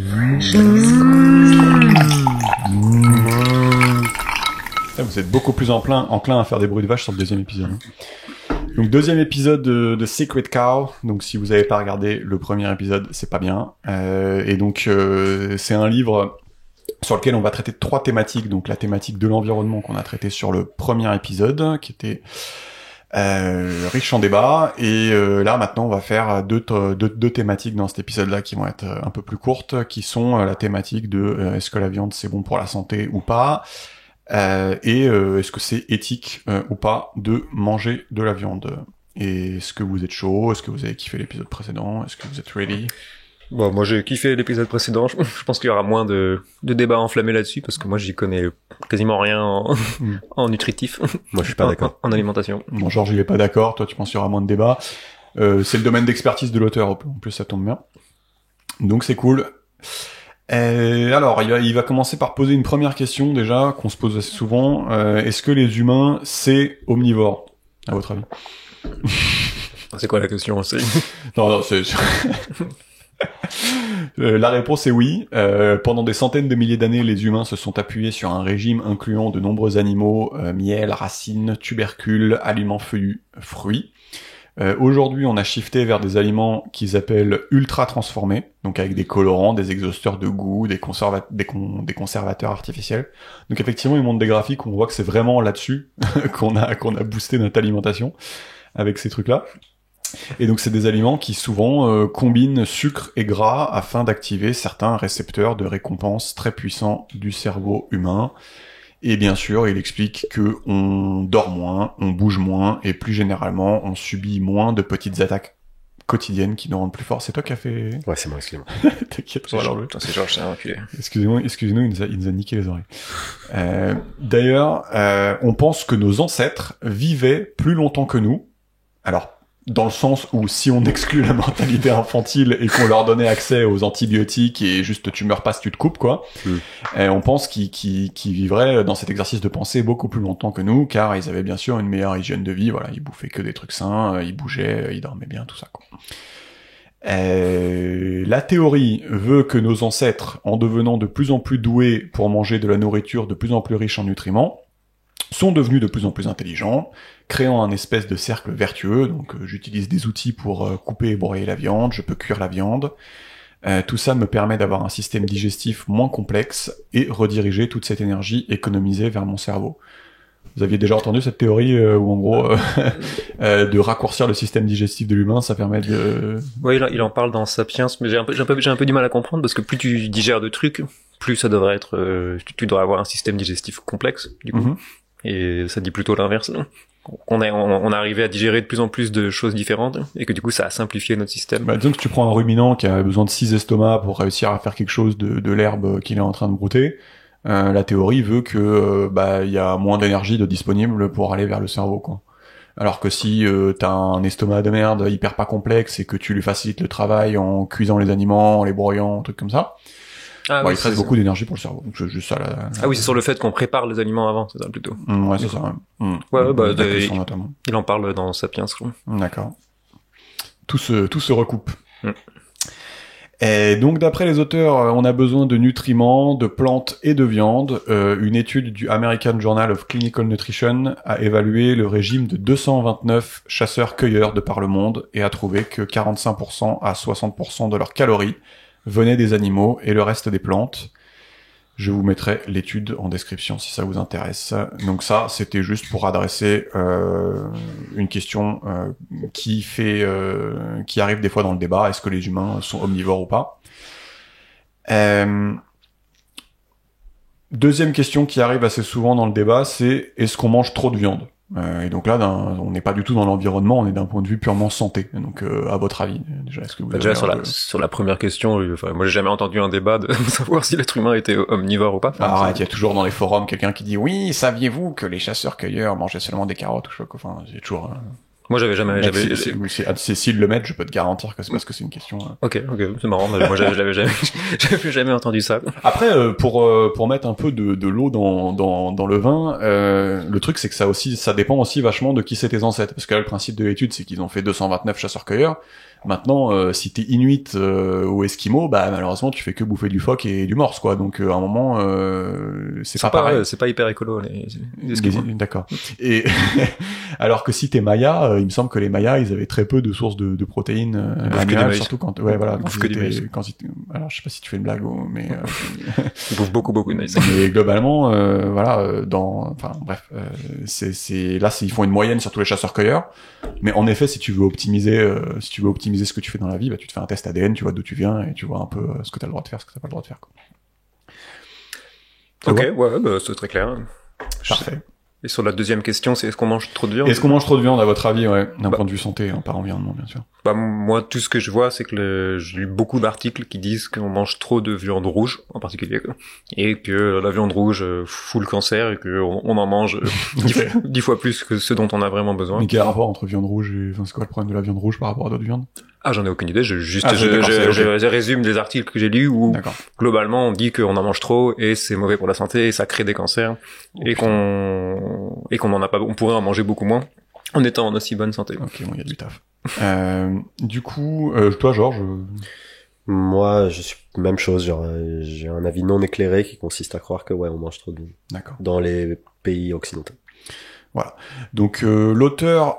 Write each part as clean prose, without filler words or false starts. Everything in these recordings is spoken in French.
Vous êtes beaucoup plus enclin à faire des bruits de vache sur le deuxième épisode. Donc deuxième épisode de Secret Cow. Donc si vous n'avez pas regardé le premier épisode, c'est pas bien. Et donc c'est un livre sur lequel on va traiter 3 thématiques. Donc la thématique de l'environnement qu'on a traité sur le premier épisode, qui était riche en débats. Et là maintenant on va faire deux thématiques dans cet épisode-là qui vont être un peu plus courtes, qui sont la thématique de est-ce que la viande c'est bon pour la santé ou pas. Et est-ce que c'est éthique ou pas de manger de la viande? Et est-ce que vous êtes chaud? Est-ce que vous avez kiffé l'épisode précédent? Est-ce que vous êtes ready? Bon, moi j'ai kiffé l'épisode précédent. Je pense qu'il y aura moins de débats enflammés là-dessus parce que moi j'y connais quasiment rien en nutritif. Moi je suis pas d'accord. En alimentation. Bon, Georges il est pas d'accord. Toi tu penses qu'il y aura moins de débats. C'est le domaine d'expertise de l'auteur. En plus ça tombe bien. Donc c'est cool. Alors, il va commencer par poser une première question déjà qu'on se pose assez souvent. Est-ce que les humains c'est omnivore, à votre avis? C'est quoi la question aussi? Non, c'est la réponse est oui. Pendant des centaines de milliers d'années, les humains se sont appuyés sur un régime incluant de nombreux animaux, miel, racines, tubercules, aliments feuillus, fruits. Aujourd'hui, on a shifté vers des aliments qu'ils appellent ultra transformés, donc avec des colorants, des exhausteurs de goût, des conservateurs artificiels. Donc effectivement, ils montrent des graphiques où on voit que c'est vraiment là-dessus qu'on a boosté notre alimentation avec ces trucs-là. Et donc c'est des aliments qui souvent combinent sucre et gras afin d'activer certains récepteurs de récompense très puissants du cerveau humain. Et bien sûr, il explique que on dort moins, on bouge moins, et plus généralement, on subit moins de petites attaques quotidiennes qui nous rendent plus forts. C'est toi qui as fait... Ouais, c'est moi, excusez-moi. T'inquiète, C'est Georges, c'est un enculé. Excusez-nous, il nous a niqué les oreilles. D'ailleurs, on pense que nos ancêtres vivaient plus longtemps que nous. Alors, dans le sens où si on exclut la mortalité infantile et qu'on leur donnait accès aux antibiotiques et juste tu meurs pas si tu te coupes, quoi, on pense qu'ils vivraient dans cet exercice de pensée beaucoup plus longtemps que nous, car ils avaient bien sûr une meilleure hygiène de vie, voilà, ils bouffaient que des trucs sains, ils bougeaient, ils dormaient bien, tout ça, quoi. La théorie veut que nos ancêtres, en devenant de plus en plus doués pour manger de la nourriture de plus en plus riche en nutriments, sont devenus de plus en plus intelligents, créant un espèce de cercle vertueux. Donc j'utilise des outils pour couper et broyer la viande, je peux cuire la viande. Tout ça me permet d'avoir un système digestif moins complexe et rediriger toute cette énergie économisée vers mon cerveau. Vous aviez déjà entendu cette théorie où en gros de raccourcir le système digestif de l'humain, ça permet de... Ouais, il en parle dans Sapiens, mais j'ai un peu du mal à comprendre parce que plus tu digères de trucs, plus ça devrait être... tu devrais avoir un système digestif complexe, du coup. Et ça dit plutôt l'inverse, non? On est arrivé à digérer de plus en plus de choses différentes et que du coup ça a simplifié notre système. Bah, disons que tu prends un ruminant qui a besoin de 6 estomacs pour réussir à faire quelque chose de l'herbe qu'il est en train de brouter. La théorie veut que il y a moins d'énergie de disponible pour aller vers le cerveau, quoi. Alors que si t'as un estomac de merde hyper pas complexe et que tu lui facilites le travail en cuisant les aliments, en les broyant, un truc comme ça, il te reste beaucoup d'énergie pour le cerveau. Donc c'est juste ça. Ah oui, c'est sur le fait qu'on prépare les aliments avant, c'est ça plutôt. Ouais, c'est ça. Il en parle dans Sapiens, je crois. D'accord. Tout se recoupe. Et donc d'après les auteurs, on a besoin de nutriments, de plantes et de viande. Une étude du American Journal of Clinical Nutrition a évalué le régime de 229 chasseurs-cueilleurs de par le monde et a trouvé que 45% à 60% de leurs calories venaient des animaux et le reste des plantes. Je vous mettrai l'étude en description si ça vous intéresse. Donc ça, c'était juste pour adresser une question qui arrive des fois dans le débat. Est-ce que les humains sont omnivores ou pas? Deuxième question qui arrive assez souvent dans le débat, c'est est-ce qu'on mange trop de viande? Et donc là, on n'est pas du tout dans l'environnement, on est d'un point de vue purement santé. Donc, à votre avis, déjà, est-ce que vous déjà sur la première question, moi j'ai jamais entendu un débat de savoir si l'être humain était omnivore ou pas. Arrête, il y a toujours dans les forums quelqu'un qui dit oui, saviez-vous que les chasseurs-cueilleurs mangeaient seulement des carottes ou je sais quoi. Enfin, j'ai toujours. Moi j'avais jamais. C'est Cécile Lemaitre, je peux te garantir que c'est parce que c'est une question. Ok, c'est marrant. Moi j'avais jamais entendu ça. Après, pour mettre un peu de l'eau dans le vin, le truc c'est que ça dépend aussi vachement de qui c'est tes ancêtres. Parce que là, le principe de l'étude, c'est qu'ils ont fait 229 chasseurs-cueilleurs. Maintenant, si t'es Inuit ou Esquimau, bah malheureusement tu fais que bouffer du phoque et du morse, quoi. Donc à un moment, c'est pas pareil. C'est pas hyper écolo les Esquimaux. D'accord. Et alors que si t'es Maya, il me semble que les Mayas, ils avaient très peu de sources de protéines animales, surtout quand voilà, alors je sais pas si tu fais une blague, mais Ils bouffent beaucoup de maïs. mais globalement, enfin bref, ils font une moyenne sur tous les chasseurs-cueilleurs. Mais en effet, si tu veux optimiser ce que tu fais dans la vie, bah tu te fais un test ADN, tu vois d'où tu viens et tu vois un peu ce que t'as le droit de faire, ce que t'as pas le droit de faire, quoi. Ok, ouais, bah, c'est très clair. Parfait. Et sur la deuxième question, c'est est-ce qu'on mange trop de viande? Est-ce qu'on mange trop de viande, à votre avis, ouais, d'un point de vue santé, hein, pas environnement, bien sûr. Bah, moi, tout ce que je vois, c'est que j'ai lu beaucoup d'articles qui disent qu'on mange trop de viande rouge, en particulier, quoi. Et que la viande rouge fout le cancer et qu'on en mange 10 fois plus que ce dont on a vraiment besoin. Mais quel rapport entre viande rouge et, enfin, c'est quoi le problème de la viande rouge par rapport à d'autres viandes? Ah, j'en ai aucune idée, je résume des articles que j'ai lus où, globalement, on dit qu'on en mange trop et c'est mauvais pour la santé et ça crée des cancers et qu'on en a pas, on pourrait en manger beaucoup moins en étant en aussi bonne santé. Ok, bon, il y a du taf. Du coup, toi, Georges? Moi, je suis même chose, genre, j'ai un avis non éclairé qui consiste à croire que, ouais, on mange trop de viande. D'accord. Dans les pays occidentaux. Voilà. Donc l'auteur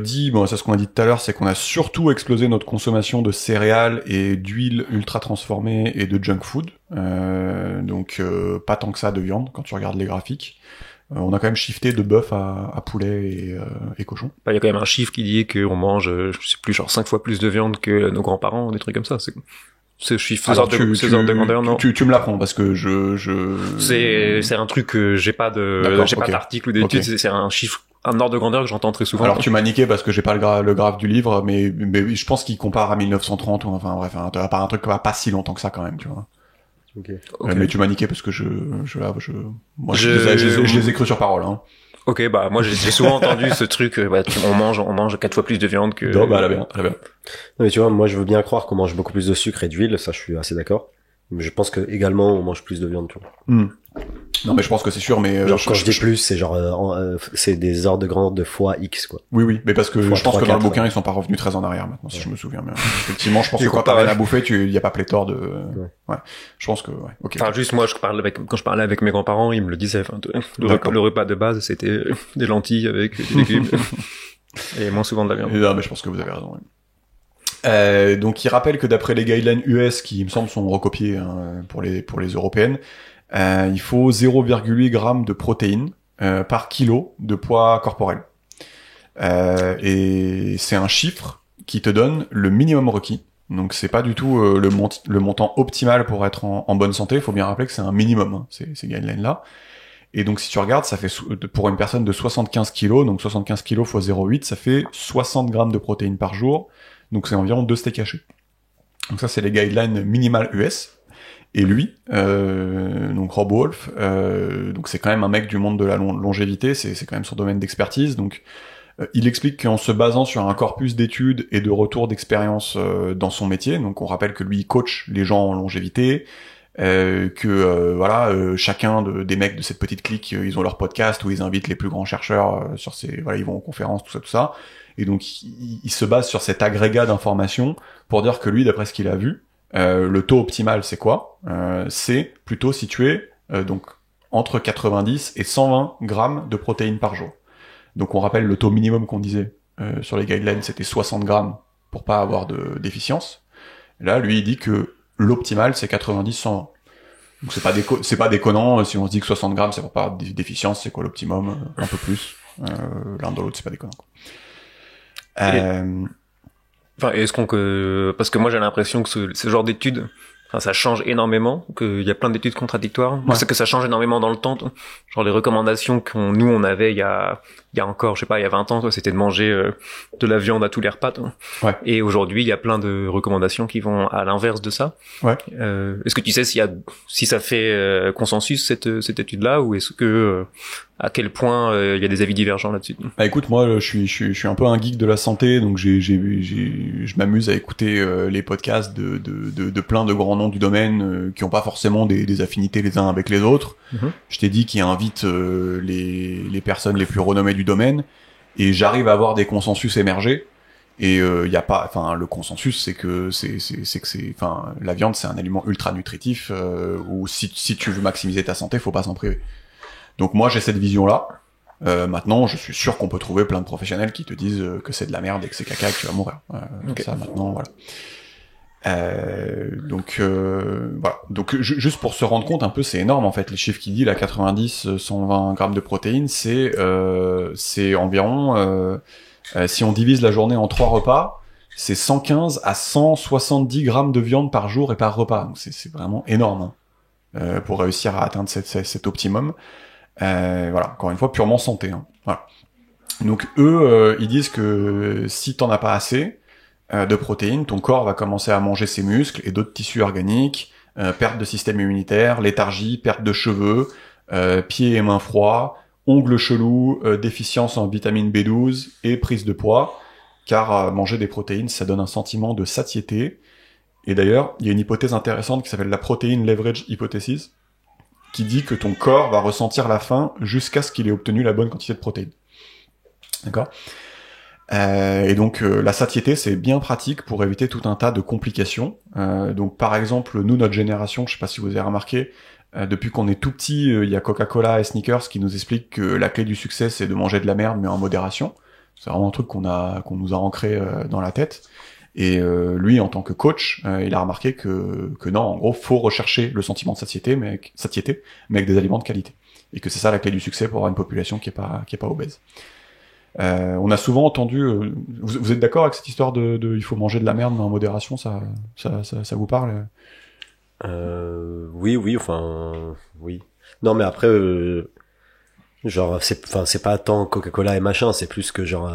dit, bon, c'est ce qu'on a dit tout à l'heure, c'est qu'on a surtout explosé notre consommation de céréales et d'huiles ultra transformées et de junk food. Donc pas tant que ça de viande quand tu regardes les graphiques. On a quand même shifté de bœuf à poulet et cochon. Bah, il y a quand même un chiffre qui dit qu'on mange, je sais plus, genre 5 fois plus de viande que nos grands-parents, des trucs comme ça. Ce chiffre, ce genre de grandeur, non. Tu me l'apprends parce que c'est un truc que j'ai pas d'article ou d'études, c'est un chiffre, un ordre de grandeur que j'entends très souvent. Alors tu m'as niqué parce que j'ai pas le graphe du livre, mais je pense qu'il compare à 1930 ou enfin bref, un truc pas si longtemps que ça quand même, tu vois. Okay. Mais tu m'as niqué parce que je les ai crus sur parole, hein. Ok, bah moi j'ai souvent entendu ce truc, on mange 4 fois plus de viande que. Non, bah elle a bien. Non mais tu vois, moi je veux bien croire qu'on mange beaucoup plus de sucre et d'huile, ça je suis assez d'accord. Mais je pense que également on mange plus de viande, tu vois. Non mais je pense que c'est sûr, mais genre, quand je dis plus, c'est genre c'est des ordres de grandeur de fois X, quoi. Oui, mais parce que je pense que dans le bouquin ils sont pas revenus très en arrière maintenant, si je me souviens bien. Effectivement, je pense que quand t'as rien à bouffer, il y a pas pléthore de. Ouais. Je pense que ok. Enfin juste moi quand je parlais avec mes grands-parents, ils me le disaient. Enfin, le repas de base c'était des lentilles avec des légumes et moins souvent de la viande. Non mais je pense que vous avez raison. Ouais. Donc il rappelle que d'après les guidelines US qui il me semble sont recopiés pour les européennes. Il faut 0,8 g de protéines par kilo de poids corporel. Et c'est un chiffre qui te donne le minimum requis. Donc c'est pas du tout le montant optimal pour être en bonne santé. Il faut bien rappeler que c'est un minimum, hein, ces guidelines-là. Et donc si tu regardes, ça fait pour une personne de 75 kg, donc 75 kg x 0,8, ça fait 60 grammes de protéines par jour. Donc c'est environ 2 steaks hachés. Donc ça c'est les guidelines minimales US. Et lui, donc Rob Wolf, donc c'est quand même un mec du monde de la longévité, c'est quand même son domaine d'expertise. Donc il explique qu'en se basant sur un corpus d'études et de retours d'expérience dans son métier, donc on rappelle que lui il coach les gens en longévité, chacun des mecs de cette petite clique, ils ont leur podcast où ils invitent les plus grands chercheurs ils vont aux conférences, tout ça. Et donc il se base sur cet agrégat d'informations pour dire que lui, d'après ce qu'il a vu, le taux optimal c'est quoi? C'est plutôt situé donc entre 90 et 120 grammes de protéines par jour. Donc on rappelle le taux minimum qu'on disait sur les guidelines, c'était 60 grammes pour pas avoir de déficience. Là, lui, il dit que l'optimal c'est 90-120. Donc c'est pas déconnant si on se dit que 60 grammes c'est pour pas avoir de déficience, c'est quoi l'optimum? Un peu plus. L'un dans l'autre, c'est pas déconnant, quoi. Enfin, parce que moi j'ai l'impression que ce genre d'études, enfin, ça change énormément, qu'il y a plein d'études contradictoires. Moi, c'est que ça change énormément dans le temps. Genre les recommandations qu'on avait il y a encore, je sais pas, il y a 20 ans, c'était de manger de la viande à tous les repas. Ouais. Et aujourd'hui, il y a plein de recommandations qui vont à l'inverse de ça. Ouais. Est-ce que tu sais si ça fait consensus cette étude-là, ou est-ce que à quel point il y a des avis divergents là-dessus? Bah écoute, moi je suis un peu un geek de la santé, donc je m'amuse à écouter les podcasts de plein de grands noms du domaine qui ont pas forcément des affinités les uns avec les autres. Je t'ai dit qu'ils invitent les personnes les plus renommées du domaine, et j'arrive à avoir des consensus émergés. Et il y a pas, enfin le consensus c'est que la viande c'est un aliment ultra nutritif où si tu veux maximiser ta santé, faut pas s'en priver. Donc moi j'ai cette vision là. Maintenant je suis sûr qu'on peut trouver plein de professionnels qui te disent que c'est de la merde et que c'est caca et que tu vas mourir. Okay. Ça maintenant voilà. Voilà. Donc juste pour se rendre compte un peu, c'est énorme en fait les chiffres qu'il dit là, 90, 120 grammes de protéines, c'est environ si on divise la journée en 3 repas, c'est 115 à 170 grammes de viande par jour et par repas. Donc c'est vraiment énorme pour réussir à atteindre cet optimum. Voilà, encore une fois, purement santé. Voilà. Donc eux, ils disent que si t'en as pas assez de protéines, ton corps va commencer à manger ses muscles et d'autres tissus organiques, perte de système immunitaire, léthargie, perte de cheveux, pieds et mains froids, ongles chelous, déficience en vitamine B12 et prise de poids, car manger des protéines, ça donne un sentiment de satiété. Et d'ailleurs, il y a une hypothèse intéressante qui s'appelle la protein leverage hypothesis, qui dit que ton corps va ressentir la faim jusqu'à ce qu'il ait obtenu la bonne quantité de protéines. D'accord ? Et donc la satiété, c'est bien pratique pour éviter tout un tas de complications. Donc par exemple, nous, notre génération, je sais pas si vous avez remarqué, depuis qu'on est tout petit, il y a Coca-Cola et Snickers qui nous expliquent que la clé du succès, c'est de manger de la merde, mais en modération. C'est vraiment un truc qu'on nous a ancré dans la tête. Et lui, en tant que coach, il a remarqué que non, en gros, faut rechercher le sentiment de satiété, mais avec des aliments de qualité. Et que c'est ça la clé du succès pour avoir une population qui est pas obèse. On a souvent entendu. Vous êtes d'accord avec cette histoire de il faut manger de la merde mais en modération, ça vous parle? Oui, oui. Non, mais après, genre, c'est pas tant Coca-Cola et machin, c'est plus que genre,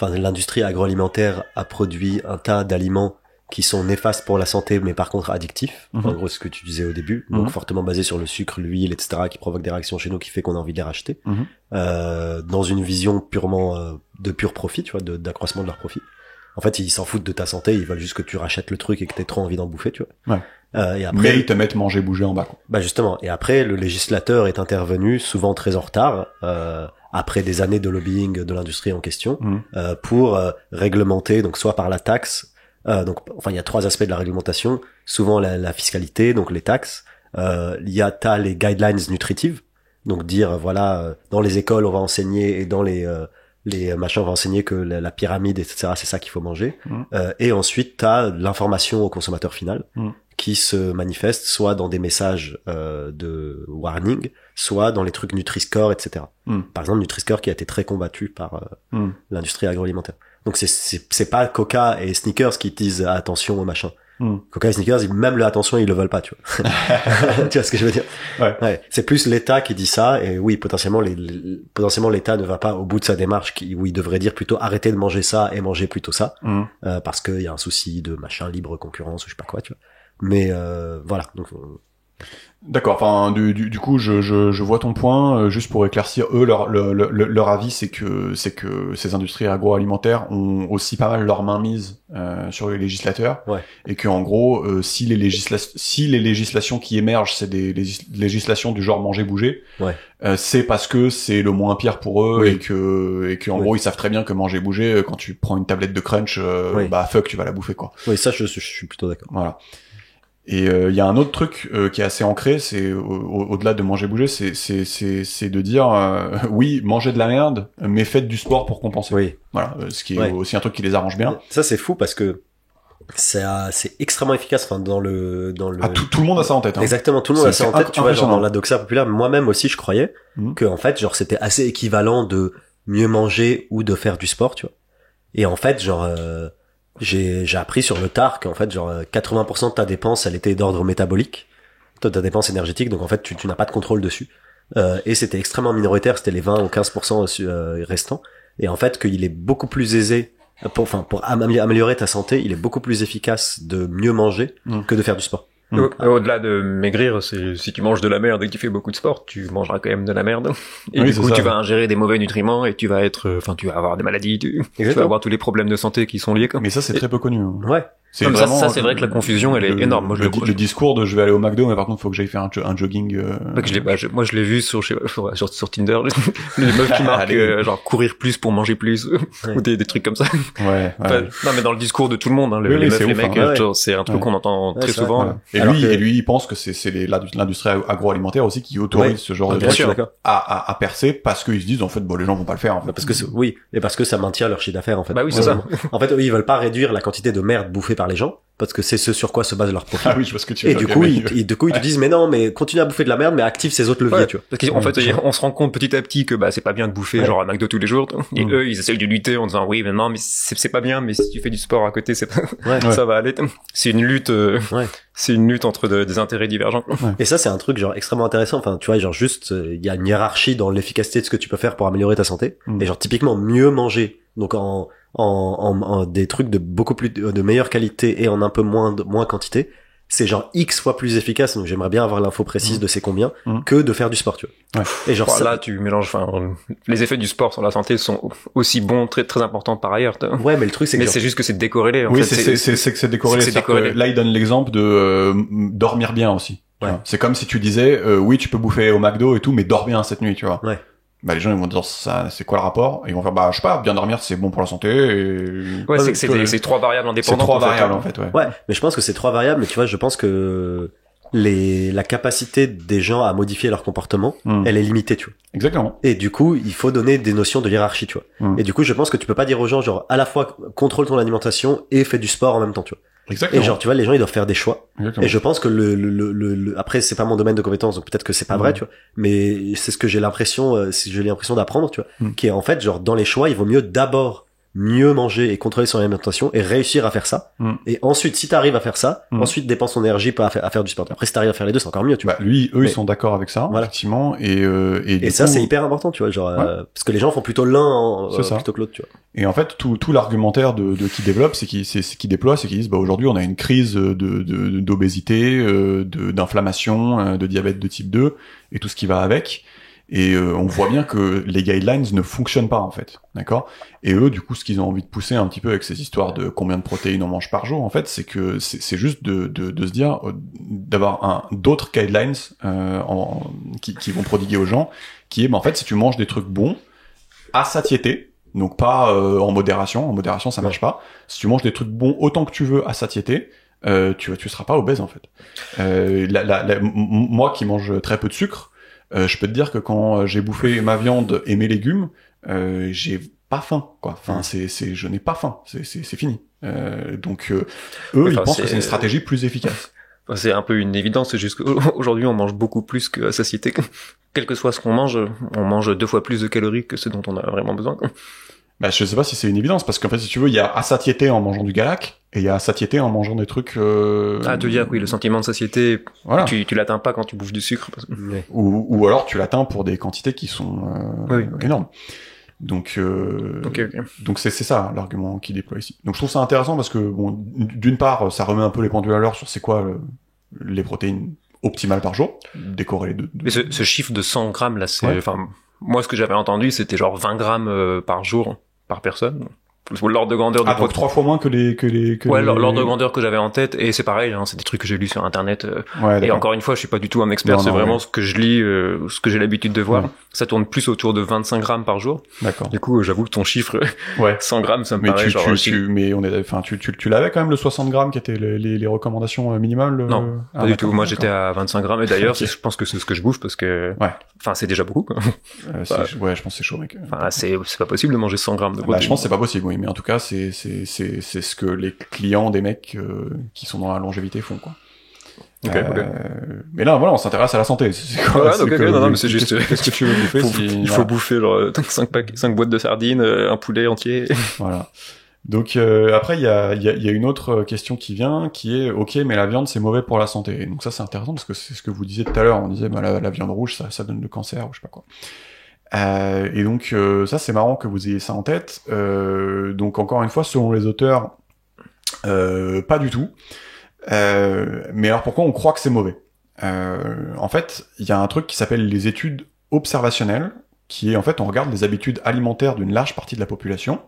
l'industrie agroalimentaire a produit un tas d'aliments qui sont néfastes pour la santé, mais par contre addictifs. En gros, ce que tu disais au début. Donc, fortement basé sur le sucre, l'huile, etc., qui provoquent des réactions chez nous, qui fait qu'on a envie de les racheter. Dans une vision purement, de pur profit, tu vois, d'accroissement de leur profit. En fait, ils s'en foutent de ta santé, ils veulent juste que tu rachètes le truc et que t'aies trop envie d'en bouffer, tu vois. Ouais. Et après, mais ils te mettent manger, bouger en bas, quoi. Bah, justement. Et après, le législateur est intervenu, souvent très en retard, après des années de lobbying de l'industrie en question, pour réglementer, donc soit par la taxe, il y a 3 aspects de la réglementation, souvent la fiscalité, donc les taxes, t'as les guidelines nutritives, donc dire, dans les écoles on va enseigner, et dans les machins on va enseigner que la pyramide, etc., c'est ça qu'il faut manger, et ensuite t'as l'information au consommateur final, qui se manifeste soit dans des messages de warning, soit dans les trucs Nutri-Score, etc. Par exemple, Nutri-Score qui a été très combattu par l'industrie agroalimentaire. Donc c'est pas Coca et Snickers qui disent attention au machin. Coca et Snickers, même le attention, ils le veulent pas, tu vois. Tu vois ce que je veux dire? Ouais. C'est plus l'État qui dit ça, et oui, potentiellement l'État ne va pas au bout de sa démarche où il devrait dire plutôt arrêtez de manger ça et manger plutôt ça, parce qu'il y a un souci de machin libre concurrence ou je sais pas quoi, tu vois. Mais voilà. Donc, d'accord. Enfin, du coup, je vois ton point. Juste pour éclaircir, eux, leur avis, c'est que ces industries agroalimentaires ont aussi pas mal leur main mise sur les législateurs, et que en gros, si les législations qui émergent, c'est des législations du genre manger bouger, c'est parce que c'est le moins pire pour eux, et que en gros, ils savent très bien que manger bouger, quand tu prends une tablette de crunch, bah fuck, tu vas la bouffer, quoi. Oui, ça, je suis plutôt d'accord. Voilà. Et il y a un autre truc qui est assez ancré, c'est au-delà de manger bouger, c'est de dire oui, mangez de la merde, mais faites du sport pour compenser. Oui. Voilà, ce qui est aussi un truc qui les arrange bien. Ça c'est fou parce que c'est extrêmement efficace, dans le tout le monde a ça en tête, hein. Exactement, tout le monde a ça en tête, tu vois, genre dans la doxa populaire. Moi-même aussi je croyais que en fait genre c'était assez équivalent de mieux manger ou de faire du sport, tu vois. Et en fait genre j'ai appris sur le tard qu'en fait genre 80% de ta dépense elle était d'ordre métabolique, ta dépense énergétique, donc en fait tu n'as pas de contrôle dessus, et c'était extrêmement minoritaire, c'était les 20 ou 15% restants, et en fait qu'il est beaucoup plus aisé pour améliorer ta santé, il est beaucoup plus efficace de mieux manger que de faire du sport. Au-delà de maigrir, si tu manges de la merde et que tu fais beaucoup de sport, tu mangeras quand même de la merde. Et du coup, tu vas ingérer des mauvais nutriments et tu vas avoir des maladies, tu vas avoir tous les problèmes de santé qui sont liés, quoi. Mais ça, c'est très peu connu. Ouais. C'est Comme vraiment ça c'est vrai que la confusion elle est énorme. Moi, le discours de je vais aller au McDo, mais par contre faut que j'aille faire un jogging. Moi je l'ai vu sur Tinder, les meufs qui marquent genre courir plus pour manger plus ou des trucs comme ça. Ouais. Enfin, non mais dans le discours de tout le monde, hein, les meufs, les mecs, genre, c'est un truc qu'on entend très souvent. Ouais. Et lui, il pense que c'est l'industrie agroalimentaire aussi qui autorise ce genre de choses à percer parce qu'ils se disent en fait bon les gens vont pas le faire en fait. Parce que et parce que ça maintient leur chiffre d'affaires en fait. Bah oui, c'est ça. En fait, eux, ils veulent pas réduire la quantité de merde bouffée par les gens parce que c'est ce sur quoi se base leur profit. Ah oui, je vois ce que tu veux dire. Et du coup, ils te disent mais non, mais continue à bouffer de la merde mais active ces autres leviers, tu vois. Parce qu'en fait, on se rend compte petit à petit que bah c'est pas bien de bouffer genre à McDo tous les jours et eux ils essayent de lutter en disant oui mais non mais c'est pas bien mais si tu fais du sport à côté ça va aller. C'est une lutte c'est une lutte entre des intérêts divergents. Et ça c'est un truc genre extrêmement intéressant, enfin tu vois genre juste il y a une hiérarchie dans l'efficacité de ce que tu peux faire pour améliorer ta santé et genre typiquement mieux manger donc en des trucs de beaucoup plus de meilleure qualité et en un peu moins quantité, c'est genre X fois plus efficace, donc j'aimerais bien avoir l'info précise de c'est combien que de faire du sport, tu vois. Ouais. Et genre là tu mélanges les effets du sport sur la santé sont aussi bons, très très importants par ailleurs. Ouais, mais le truc c'est que c'est juste que c'est décorrélé en fait. C'est que c'est décorrélé. C'est décorrélé. Là il donne l'exemple de dormir bien aussi. Ouais. C'est comme si tu disais oui, tu peux bouffer au McDo et tout mais dors bien cette nuit, tu vois. Ouais. Bah les gens ils vont dire ça c'est quoi le rapport, ils vont faire bah je sais pas, bien dormir c'est bon pour la santé et... Ouais, c'est trois variables indépendantes. C'est trois variables en fait, ouais, mais je pense que c'est trois variables, mais tu vois, je pense que la capacité des gens à modifier leur comportement, elle est limitée, tu vois. Exactement. Et du coup, il faut donner des notions de hiérarchie, tu vois. Et du coup, je pense que tu peux pas dire aux gens genre à la fois contrôle ton alimentation et fais du sport en même temps, tu vois. Exactement. Et genre, tu vois, les gens, ils doivent faire des choix. Exactement. Et je pense que après, c'est pas mon domaine de compétence, donc peut-être que c'est pas vrai, tu vois. Mais c'est ce que j'ai l'impression d'apprendre, tu vois. Qui est, en fait, genre, dans les choix, il vaut mieux d'abord mieux manger et contrôler son alimentation et réussir à faire ça. Et ensuite, si t'arrives à faire ça, ensuite dépense ton énergie à faire du sport. Après, si t'arrives à faire les deux, c'est encore mieux, tu vois. Bah, ils sont d'accord avec ça, effectivement. Et ça, c'est hyper important, tu vois, genre, parce que les gens font plutôt l'un, plutôt que l'autre, tu vois. Et en fait, tout l'argumentaire de qui développe, c'est qui déploie, c'est qu'ils disent, bah, aujourd'hui, on a une crise d'obésité, d'inflammation, de diabète de type 2, et tout ce qui va avec. Et on voit bien que les guidelines ne fonctionnent pas en fait, d'accord. Et eux, du coup, ce qu'ils ont envie de pousser un petit peu avec ces histoires de combien de protéines on mange par jour, en fait, c'est que c'est juste de se dire d'avoir d'autres guidelines qui vont prodiguer aux gens, qui est, bah, en fait, si tu manges des trucs bons à satiété, donc pas en modération ça marche pas. Si tu manges des trucs bons autant que tu veux à satiété, tu seras pas obèse en fait. Moi qui mange très peu de sucre. Je peux te dire que quand j'ai bouffé ma viande et mes légumes, j'ai pas faim, quoi. Enfin, je n'ai pas faim. C'est fini. Donc, eux, ils pensent que c'est une stratégie plus efficace. C'est un peu une évidence, c'est juste qu'aujourd'hui, on mange beaucoup plus qu'à satiété. Quel que soit ce qu'on mange, on mange 2 fois plus de calories que ce dont on a vraiment besoin. Bah, je sais pas si c'est une évidence, parce qu'en fait, si tu veux, il y a à satiété en mangeant du Galac, et il y a à satiété en mangeant des trucs... Ah, te dire, oui, le sentiment de satiété, voilà. Tu l'atteins pas quand tu bouffes du sucre. Ou alors tu l'atteins pour des quantités qui sont énormes. Donc, donc c'est ça l'argument qu'il déploie ici. Donc je trouve ça intéressant parce que, bon, d'une part, ça remet un peu les pendules à l'heure sur c'est quoi les protéines optimales par jour, décorrélées de... Mais ce chiffre de 100 grammes, là, c'est... Enfin, moi, ce que j'avais entendu, c'était genre 20 grammes par jour, par personne. L'ordre de grandeur de donc 3 fois moins que les l'ordre de grandeur que j'avais en tête, et c'est pareil, hein, c'est des trucs que j'ai lus sur internet, et encore une fois, je suis pas du tout un expert, c'est vraiment ce que je lis, ce que j'ai l'habitude de voir. Ça tourne plus autour de 25 grammes par jour. D'accord. Du coup, j'avoue que ton chiffre, 100 grammes, ça me paraît tu l'avais quand même le 60 grammes qui étaient les recommandations minimales? Non, pas du tout. Moi, j'étais à 25 grammes, et d'ailleurs, je pense que c'est ce que je bouffe parce que, enfin, c'est déjà beaucoup, quoi. Je pense que c'est chaud, mec. Enfin, c'est pas possible de manger 100 grammes de protéines. Bah, je pense que c'est pas possible, oui. Mais en tout cas, c'est ce que les clients des mecs qui sont dans la longévité font, quoi. Okay. Mais là, voilà, on s'intéresse à la santé. C'est quoi? Non, mais c'est juste. Qu'est-ce que tu veux bouffer? Il faut bouffer genre 5 boîtes de sardines, un poulet entier. Voilà. Donc après, il y a une autre question qui vient, qui est ok, mais la viande c'est mauvais pour la santé. Et donc ça c'est intéressant parce que c'est ce que vous disiez tout à l'heure. On disait bah la viande rouge ça donne le cancer ou je sais pas quoi. Et donc ça c'est marrant que vous ayez ça en tête. Donc encore une fois, selon les auteurs, pas du tout. Mais alors pourquoi on croit que c'est mauvais? En fait, il y a un truc qui s'appelle les études observationnelles, qui est en fait on regarde les habitudes alimentaires d'une large partie de la population,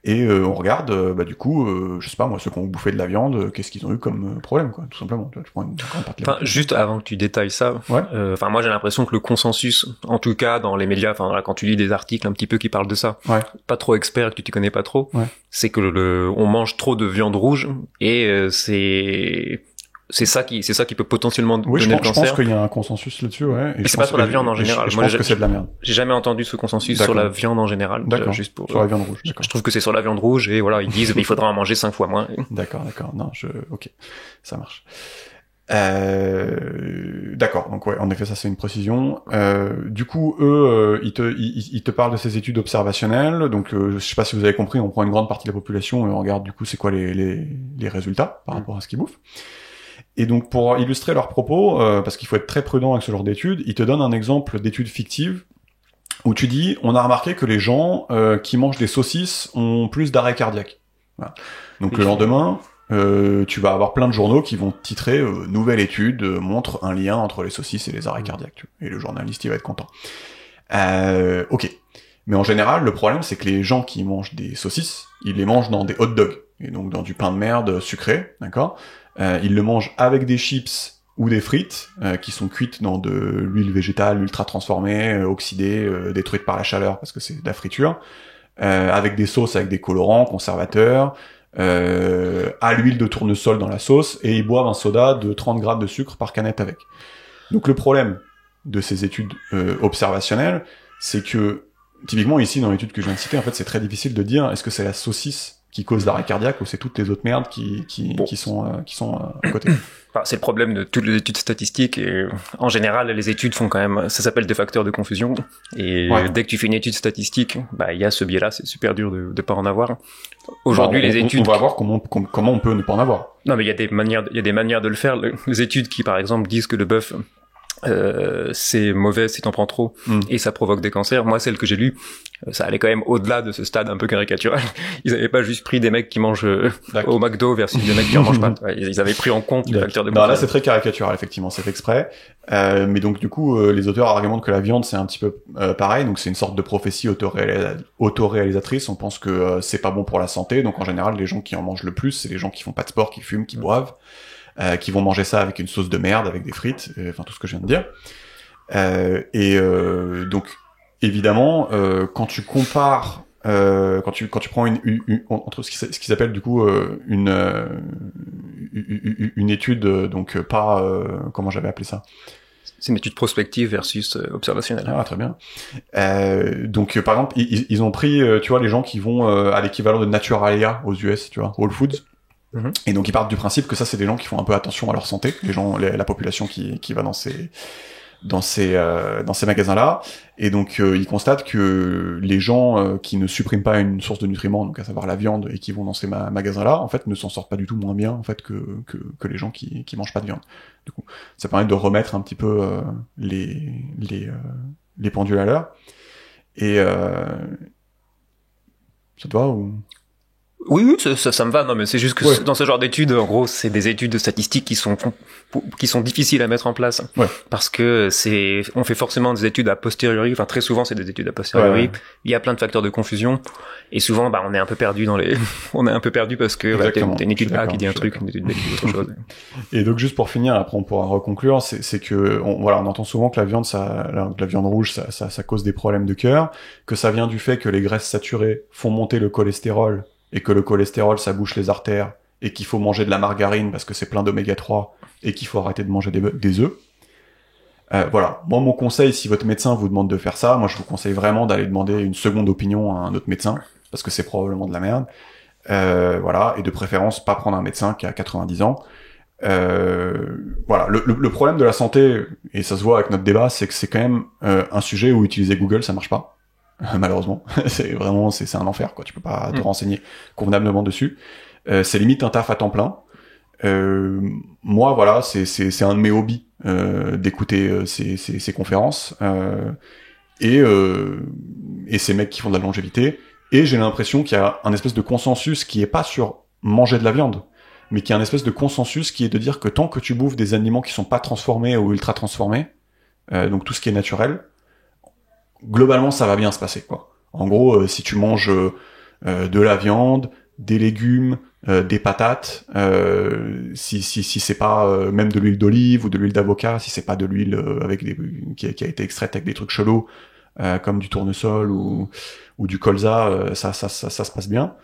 et on regarde du coup je sais pas moi ceux qui ont bouffé de la viande, qu'est-ce qu'ils ont eu comme problème quoi, tout simplement. Tu prends une enfin, juste avant que tu détailles ça, enfin moi j'ai l'impression que le consensus, en tout cas dans les médias, enfin quand tu lis des articles un petit peu qui parlent de ça, pas trop expert, que tu t'y connais pas trop, c'est que on mange trop de viande rouge et c'est ça qui peut potentiellement donner le cancer. Je pense qu'il y a un consensus là-dessus, Et c'est pas sur la viande en général. Je pense que c'est de la merde. J'ai jamais entendu ce consensus sur la viande en général. D'accord. Juste pour, sur la viande rouge. Je trouve que c'est sur la viande rouge et voilà, ils disent, il faudra en manger 5 fois moins. D'accord. Non, ok. Ça marche. D'accord. Donc en effet, ça c'est une précision. Du coup, eux, ils te parlent de ces études observationnelles. Donc, je sais pas si vous avez compris, on prend une grande partie de la population et on regarde du coup c'est quoi les résultats par rapport à ce qu'ils bouffent. Et donc, pour illustrer leurs propos, parce qu'il faut être très prudent avec ce genre d'études, ils te donnent un exemple d'étude fictive où tu dis, on a remarqué que les gens qui mangent des saucisses ont plus d'arrêt cardiaque. Voilà. Donc, le lendemain, tu vas avoir plein de journaux qui vont titrer nouvelle étude montre un lien entre les saucisses et les arrêts cardiaques. Et le journaliste, il va être content. Ok. Mais en général, le problème, c'est que les gens qui mangent des saucisses, ils les mangent dans des hot dogs. Et donc, dans du pain de merde sucré, d'accord? Ils le mangent avec des chips ou des frites qui sont cuites dans de l'huile végétale ultra transformée, oxydée, détruite par la chaleur parce que c'est de la friture, avec des sauces avec des colorants, conservateurs, à l'huile de tournesol dans la sauce, et ils boivent un soda de 30 grammes de sucre par canette avec. Donc le problème de ces études observationnelles, c'est que typiquement ici dans l'étude que je viens de citer, en fait c'est très difficile de dire est-ce que c'est la saucisse qui cause l'arrêt cardiaque ou c'est toutes les autres merdes qui sont à côté. Enfin, c'est le problème de toutes les études statistiques et en général les études font quand même, ça s'appelle des facteurs de confusion et dès que tu fais une étude statistique, il y a ce biais-là, c'est super dur de pas en avoir. Aujourd'hui les études, on va voir comment on peut ne pas en avoir. Non mais il y a des manières de le faire. Les études qui par exemple disent que le bœuf c'est mauvais si t'en prends trop et ça provoque des cancers. Moi, celle que j'ai lue, ça allait quand même au-delà de ce stade un peu caricatural. Ils avaient pas juste pris des mecs qui mangent au McDo versus des mecs qui en mangent pas. Ils avaient pris en compte les facteurs de confusion. Là, c'est très caricatural, effectivement, c'est fait exprès. Mais donc, du coup, les auteurs argumentent que la viande, c'est un petit peu pareil. Donc, c'est une sorte de prophétie autoréalisatrice. On pense que c'est pas bon pour la santé. Donc, en général, les gens qui en mangent le plus, c'est les gens qui font pas de sport, qui fument, qui boivent. Qui vont manger ça avec une sauce de merde, avec des frites, enfin tout ce que je viens de dire. Donc évidemment, quand tu compares, quand tu prends entre ce qui s'appelle du coup une étude, donc pas comment j'avais appelé ça. C'est une étude prospective versus observationnelle. Ah, très bien. Donc par exemple, ils ont pris, tu vois, les gens qui vont à l'équivalent de Naturalia aux US, tu vois, Whole Foods. Et donc ils partent du principe que ça c'est des gens qui font un peu attention à leur santé, les gens, la population qui va dans ces magasins-là, et donc ils constatent que les gens qui ne suppriment pas une source de nutriments, donc à savoir la viande, et qui vont dans ces magasins-là, en fait ne s'en sortent pas du tout moins bien en fait que les gens qui mangent pas de viande. Du coup, ça permet de remettre un petit peu les pendules à l'heure. Et ça te va ou? Oui, ça me va. Non, mais c'est juste que dans ce genre d'études, en gros, c'est des études statistiques qui sont difficiles à mettre en place. Parce que on fait forcément des études a posteriori. Enfin, très souvent, c'est des études a posteriori. Il y a plein de facteurs de confusion. Et souvent, on est un peu perdu on est un peu perdu parce que, t'as une étude A qui dit un truc, une étude B qui dit autre chose. Et donc, juste pour finir, après, on pourra reconclure, c'est que, on entend souvent que la viande rouge, ça cause des problèmes de cœur, que ça vient du fait que les graisses saturées font monter le cholestérol, et que le cholestérol ça bouche les artères, et qu'il faut manger de la margarine parce que c'est plein d'oméga 3, et qu'il faut arrêter de manger des œufs. Voilà. Moi, mon conseil, si votre médecin vous demande de faire ça, moi je vous conseille vraiment d'aller demander une seconde opinion à un autre médecin, parce que c'est probablement de la merde. Voilà. Et de préférence, pas prendre un médecin qui a 90 ans. Voilà. Le problème de la santé, et ça se voit avec notre débat, c'est que c'est quand même un sujet où utiliser Google, ça marche pas. Malheureusement, c'est un enfer, quoi. Tu peux pas te renseigner convenablement dessus. C'est limite un taf à temps plein. Moi, voilà, c'est un de mes hobbies d'écouter ces conférences et ces mecs qui font de la longévité. Et j'ai l'impression qu'il y a un espèce de consensus qui est pas sur manger de la viande, mais qui est un espèce de consensus qui est de dire que tant que tu bouffes des aliments qui sont pas transformés ou ultra transformés, donc tout ce qui est naturel, globalement ça va bien se passer, quoi. En gros, si tu manges de la viande, des légumes, des patates, si c'est pas même de l'huile d'olive ou de l'huile d'avocat, si c'est pas de l'huile qui a été extraite avec des trucs chelous, comme du tournesol ou du colza, ça se passe bien.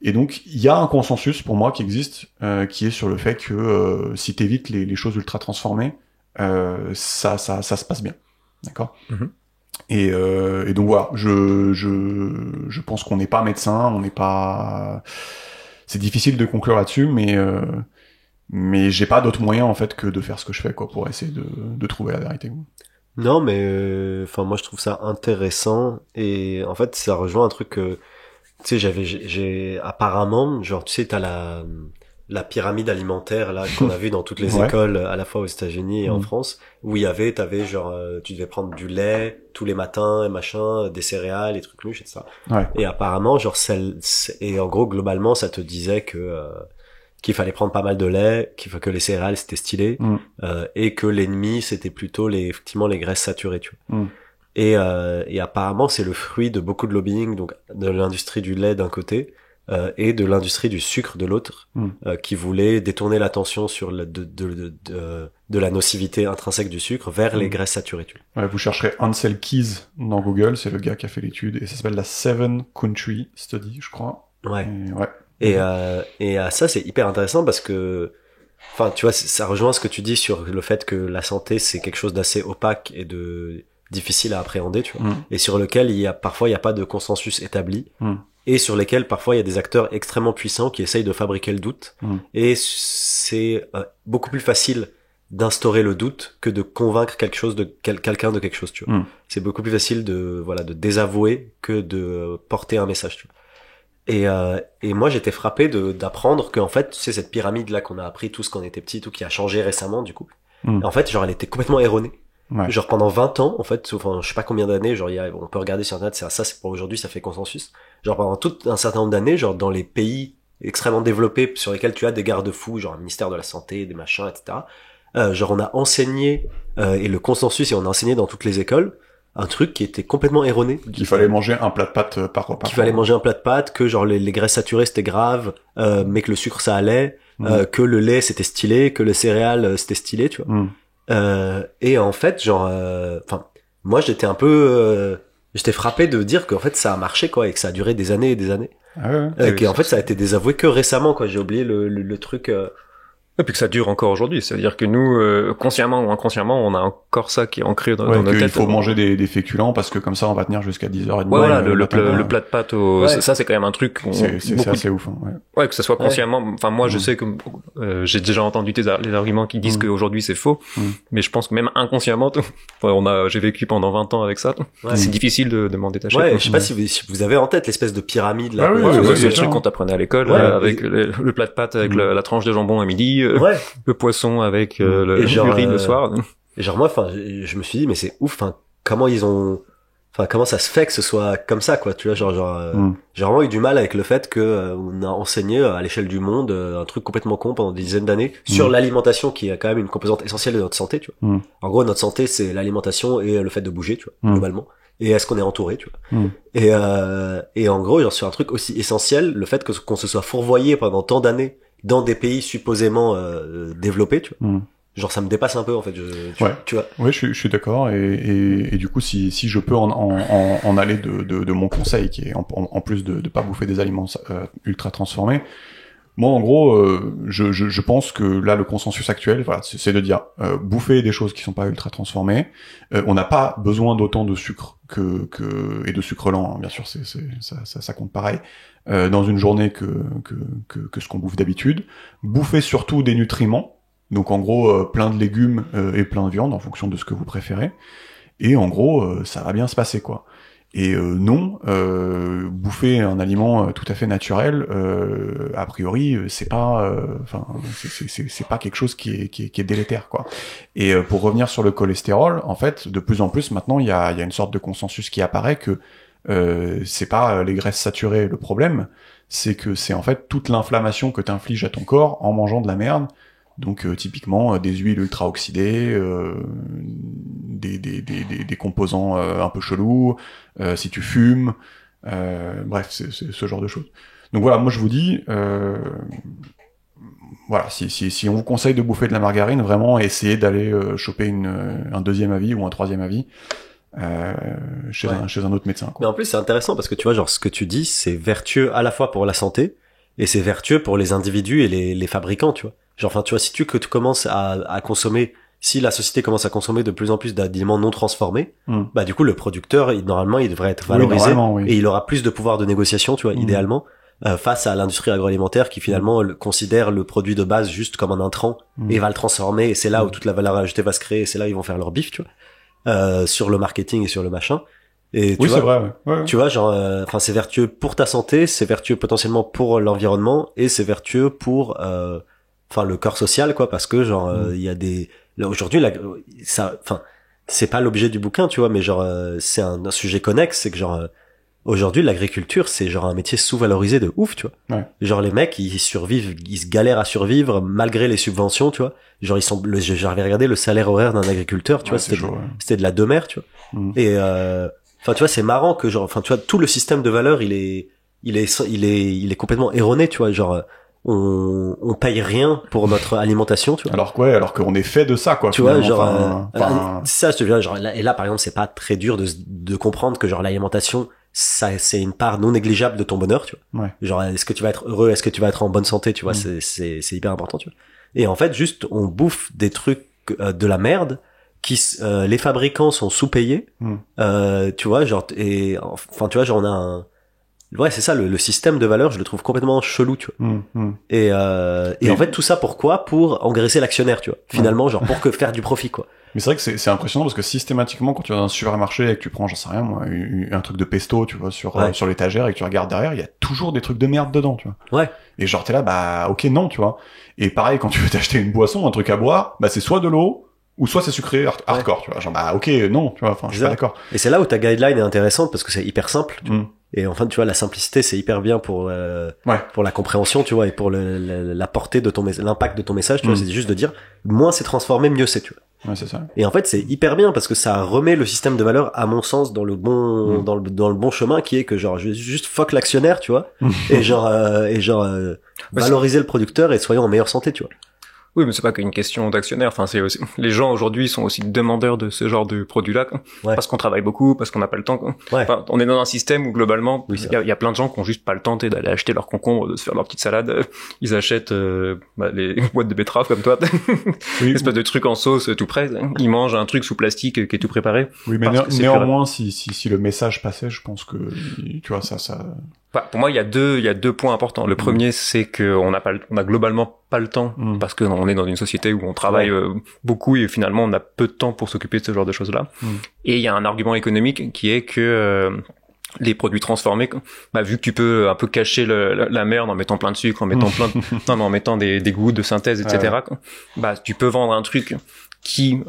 Et donc il y a un consensus pour moi qui existe, qui est sur le fait que si t'évites les choses ultra transformées, ça se passe bien, d'accord. Et donc voilà, je pense qu'on n'est pas médecin, on n'est pas, c'est difficile de conclure là-dessus, mais j'ai pas d'autre moyen en fait que de faire ce que je fais, quoi, pour essayer de trouver la vérité. Non, mais enfin moi je trouve ça intéressant, et en fait ça rejoint un truc que tu sais, j'ai apparemment, genre, tu sais, t'as la pyramide alimentaire, là, qu'on a vu dans toutes les écoles, à la fois aux États-Unis et en France, où t'avais, genre, tu devais prendre du lait tous les matins, et machin, des céréales, des trucs louches, et ça. Ouais. Et apparemment, genre, et en gros, globalement, ça te disait qu'il fallait prendre pas mal de lait, que les céréales, c'était stylé, et que l'ennemi, c'était plutôt effectivement, les graisses saturées, tu vois. Et apparemment c'est le fruit de beaucoup de lobbying, donc de l'industrie du lait d'un côté et de l'industrie du sucre de l'autre, qui voulait détourner l'attention sur de la nocivité intrinsèque du sucre vers les graisses saturées. Ouais, vous chercherez Ansel Keys dans Google, c'est le gars qui a fait l'étude, et ça s'appelle la Seven Country Study, je crois. Ouais. Et ça c'est hyper intéressant parce que, enfin tu vois, ça rejoint ce que tu dis sur le fait que la santé c'est quelque chose d'assez opaque et de difficile à appréhender, tu vois, et sur lequel parfois il y a pas de consensus établi, et sur lesquels parfois il y a des acteurs extrêmement puissants qui essayent de fabriquer le doute, et c'est beaucoup plus facile d'instaurer le doute que de convaincre quelqu'un de quelque chose, tu vois. C'est beaucoup plus facile de désavouer que de porter un message, tu vois. Et moi j'étais frappé d'apprendre qu'en fait, tu sais, cette pyramide là qu'on a appris tous quand on était petit, tout qui a changé récemment du coup, en fait genre elle était complètement erronée. Ouais. Genre pendant 20 ans, en fait, enfin, je sais pas combien d'années, genre on peut regarder sur internet, c'est pour aujourd'hui, ça fait consensus. Genre pendant tout un certain nombre d'années, genre dans les pays extrêmement développés sur lesquels tu as des garde-fous, genre le ministère de la santé, des machins, etc. Genre on a enseigné, et le consensus, et on a enseigné dans toutes les écoles, un truc qui était complètement erroné. Qu'il fallait manger un plat de pâtes par repas. Qu'il fallait manger un plat de pâtes, que genre les graisses saturées c'était grave, mais que le sucre ça allait, que le lait c'était stylé, que les céréales c'était stylé, tu vois. Et en fait, genre, enfin, moi j'étais un peu, j'étais frappé de dire qu'en fait ça a marché, quoi, et que ça a duré des années et des années. Et qu'en fait ça a été désavoué que récemment, quoi. J'ai oublié le truc. Et puis que ça dure encore aujourd'hui, c'est-à-dire que nous, consciemment ou inconsciemment, on a encore ça qui est ancré dans nos têtes. Il faut manger des féculents parce que comme ça on va tenir jusqu'à 10h30. Voilà, le plat de pâtes ça c'est quand même un truc. C'est assez ouf, hein, ouais, que ça soit consciemment. Enfin, moi, je sais que j'ai déjà entendu les arguments qui disent qu'aujourd'hui c'est faux, mais je pense que même inconsciemment, j'ai vécu pendant 20 ans avec ça. C'est difficile de m'en détacher. Ouais, je sais pas si vous avez en tête l'espèce de pyramide là. C'est le truc qu'on t'apprenait à l'école, avec le plat de pâtes avec la tranche de jambon à midi. Le poisson avec le riz le soir. Et genre moi, enfin, je me suis dit mais c'est ouf, enfin comment ça se fait que ce soit comme ça, quoi, tu vois, j'ai vraiment eu du mal avec le fait que on a enseigné à l'échelle du monde un truc complètement con pendant des dizaines d'années sur l'alimentation qui est quand même une composante essentielle de notre santé, tu vois. En gros, notre santé c'est l'alimentation et le fait de bouger, tu vois, globalement. Et est-ce qu'on est entouré, tu vois. Et en gros, genre sur un truc aussi essentiel, le fait qu'on se soit fourvoyé pendant tant d'années dans des pays supposément développés, tu vois. Genre ça me dépasse un peu en fait, tu vois. Ouais, je suis d'accord, et du coup si je peux en aller de mon conseil qui est en plus de pas bouffer des aliments ultra transformés. Moi en gros je pense que là le consensus actuel, voilà, c'est de dire bouffer des choses qui sont pas ultra transformées. On n'a pas besoin d'autant de sucre et de sucre lent, hein, bien sûr, ça compte pareil. Dans une journée que ce qu'on bouffe d'habitude. Bouffer surtout des nutriments, donc en gros plein de légumes et plein de viande en fonction de ce que vous préférez, et en gros ça va bien se passer, quoi. Et non, bouffer un aliment tout à fait naturel, a priori c'est pas c'est pas quelque chose qui est délétère, quoi. Et pour revenir sur le cholestérol, en fait de plus en plus maintenant il y a une sorte de consensus qui apparaît que c'est pas les graisses saturées le problème, c'est que c'est en fait toute l'inflammation que t'infliges à ton corps en mangeant de la merde. Donc typiquement des huiles ultra oxydées, des composants un peu chelous, si tu fumes, Bref, c'est ce genre de choses. Donc voilà, moi je vous dis, voilà, si on vous conseille de bouffer de la margarine, vraiment essayez d'aller choper un deuxième avis ou un troisième avis chez un autre médecin, quoi. Mais en plus c'est intéressant parce que tu vois, genre ce que tu dis, c'est vertueux à la fois pour la santé et c'est vertueux pour les individus et les fabricants, tu vois. Genre, enfin, tu vois, si tu commences à consommer, si la société commence à consommer de plus en plus d'aliments non transformés, bah du coup le producteur, normalement, il devrait être valorisé et il aura plus de pouvoir de négociation, tu vois, idéalement, face à l'industrie agroalimentaire qui finalement considère le produit de base juste comme un intrant et va le transformer, et c'est là où toute la valeur ajoutée va se créer, et c'est là où ils vont faire leur bif, tu vois, sur le marketing et sur le machin. Et oui, c'est vrai. Ouais. Tu vois, genre, enfin, c'est vertueux pour ta santé, c'est vertueux potentiellement pour l'environnement, et c'est vertueux pour, enfin, le corps social, quoi, parce que genre, il y a des, là, aujourd'hui, ça, enfin, c'est pas l'objet du bouquin, tu vois, mais genre, c'est un sujet connexe, c'est que genre, aujourd'hui, l'agriculture, c'est genre un métier sous-valorisé de ouf, tu vois. Ouais. Genre, les mecs, ils survivent, ils se galèrent à survivre malgré les subventions, tu vois. Genre, j'avais regardé le salaire horaire d'un agriculteur, tu vois, c'était de la demeure, tu vois. Et, enfin, tu vois, c'est marrant que genre, enfin, tu vois, tout le système de valeur, il est complètement erroné, tu vois, genre, on paye rien pour notre alimentation, tu vois. Alors qu'on est fait de ça, quoi. Tu vois, genre, ça, je te dis, genre, là, par exemple, c'est pas très dur de comprendre que genre l'alimentation, ça, c'est une part non négligeable de ton bonheur, tu vois. Ouais. Genre, est-ce que tu vas être heureux, est-ce que tu vas être en bonne santé, tu vois, c'est hyper important, tu vois. Et en fait, juste, on bouffe des trucs de la merde. Les fabricants sont sous-payés, tu vois, genre, et enfin, tu vois, genre, on a ouais, c'est ça, le système de valeur, je le trouve complètement chelou, tu vois. Et en fait, tout ça pourquoi? Pour engraisser l'actionnaire, tu vois. Finalement, genre, pour faire du profit, quoi. Mais c'est vrai que c'est impressionnant parce que systématiquement, quand tu vas dans un supermarché et que tu prends, j'en sais rien, moi, un truc de pesto, tu vois, sur l'étagère, et que tu regardes derrière, il y a toujours des trucs de merde dedans, tu vois. Ouais. Et genre, t'es là, bah, ok, non, tu vois. Et pareil, quand tu veux t'acheter une boisson, un truc à boire, bah, c'est soit de l'eau, ou soit c'est sucré hardcore, tu vois. Genre, bah, ok, non, tu vois, enfin, je suis pas d'accord. Et c'est là où ta guideline est intéressante parce que c'est hyper simple, tu vois. Et enfin, tu vois, la simplicité, c'est hyper bien pour la compréhension, tu vois, et pour la portée de l'impact de ton message, tu vois. C'est juste de dire, moins c'est transformé, mieux c'est, tu vois. Ouais, c'est ça. Et en fait, c'est hyper bien parce que ça remet le système de valeur, à mon sens, dans le bon, dans le bon chemin, qui est que genre, juste fuck l'actionnaire, tu vois. et valoriser le producteur et soyons en meilleure santé, tu vois. Oui, mais c'est pas qu'une question d'actionnaire. Enfin, c'est aussi, les gens aujourd'hui sont aussi demandeurs de ce genre de produits-là, quoi. Ouais. Parce qu'on travaille beaucoup, parce qu'on n'a pas le temps, quoi. Ouais. Enfin, on est dans un système où globalement, il y a plein de gens qui ont juste pas le temps d'aller acheter leurs concombres, de se faire leur petite salade. Ils achètent les boîtes de betteraves comme toi, une espèce de truc en sauce tout prêt. Ils mangent un truc sous plastique qui est tout préparé. Oui, mais néanmoins, si le message passait, je pense que tu vois ça. Pour moi, il y a deux points importants. Le premier, c'est que on a globalement pas le temps parce que on est dans une société où on travaille beaucoup et finalement on a peu de temps pour s'occuper de ce genre de choses-là. Et il y a un argument économique qui est que les produits transformés, vu que tu peux un peu cacher la merde en mettant plein de sucre, en mettant en mettant des goûts de synthèse, etc. Tu peux vendre un truc qui,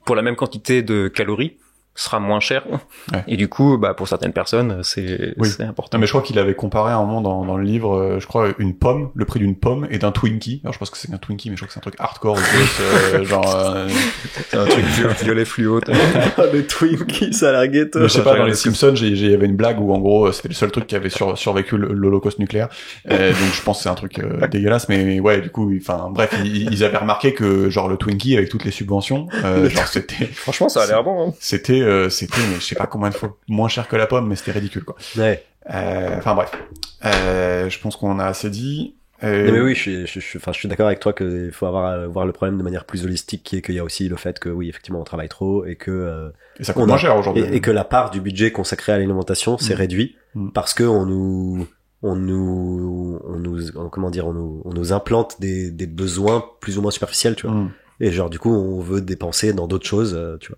pour la même quantité de calories, sera moins cher. Ouais. Et du coup, pour certaines personnes, c'est important. Non, mais je crois qu'il avait comparé à un moment dans le livre, je crois, le prix d'une pomme et d'un Twinkie. Alors je pense que c'est un Twinkie, mais je crois que c'est un truc hardcore, c'est un truc violet fluo. Les Twinkies, ça a l'air ghetto. Je sais pas, dans les Simpsons, il y avait une blague où en gros, c'était le seul truc qui avait survécu l'Holocauste nucléaire. Donc je pense que c'est un truc dégueulasse, mais ouais, du coup, enfin bref, ils avaient remarqué que genre le Twinkie avec toutes les subventions, genre c'était. Franchement, ça a l'air bon. Hein. C'était mais je sais pas combien de fois moins cher que la pomme, mais c'était ridicule, quoi. Ouais. Enfin bref. Je pense qu'on en a assez dit. Mais oui, je suis d'accord avec toi qu'il faut voir le problème de manière plus holistique, qui est qu'il y a aussi le fait que oui, effectivement, on travaille trop et que et ça coûte moins cher aujourd'hui. Et que la part du budget consacré à l'alimentation s'est réduit parce que on nous implante des besoins plus ou moins superficiels, tu vois. Et genre du coup, on veut dépenser dans d'autres choses, tu vois.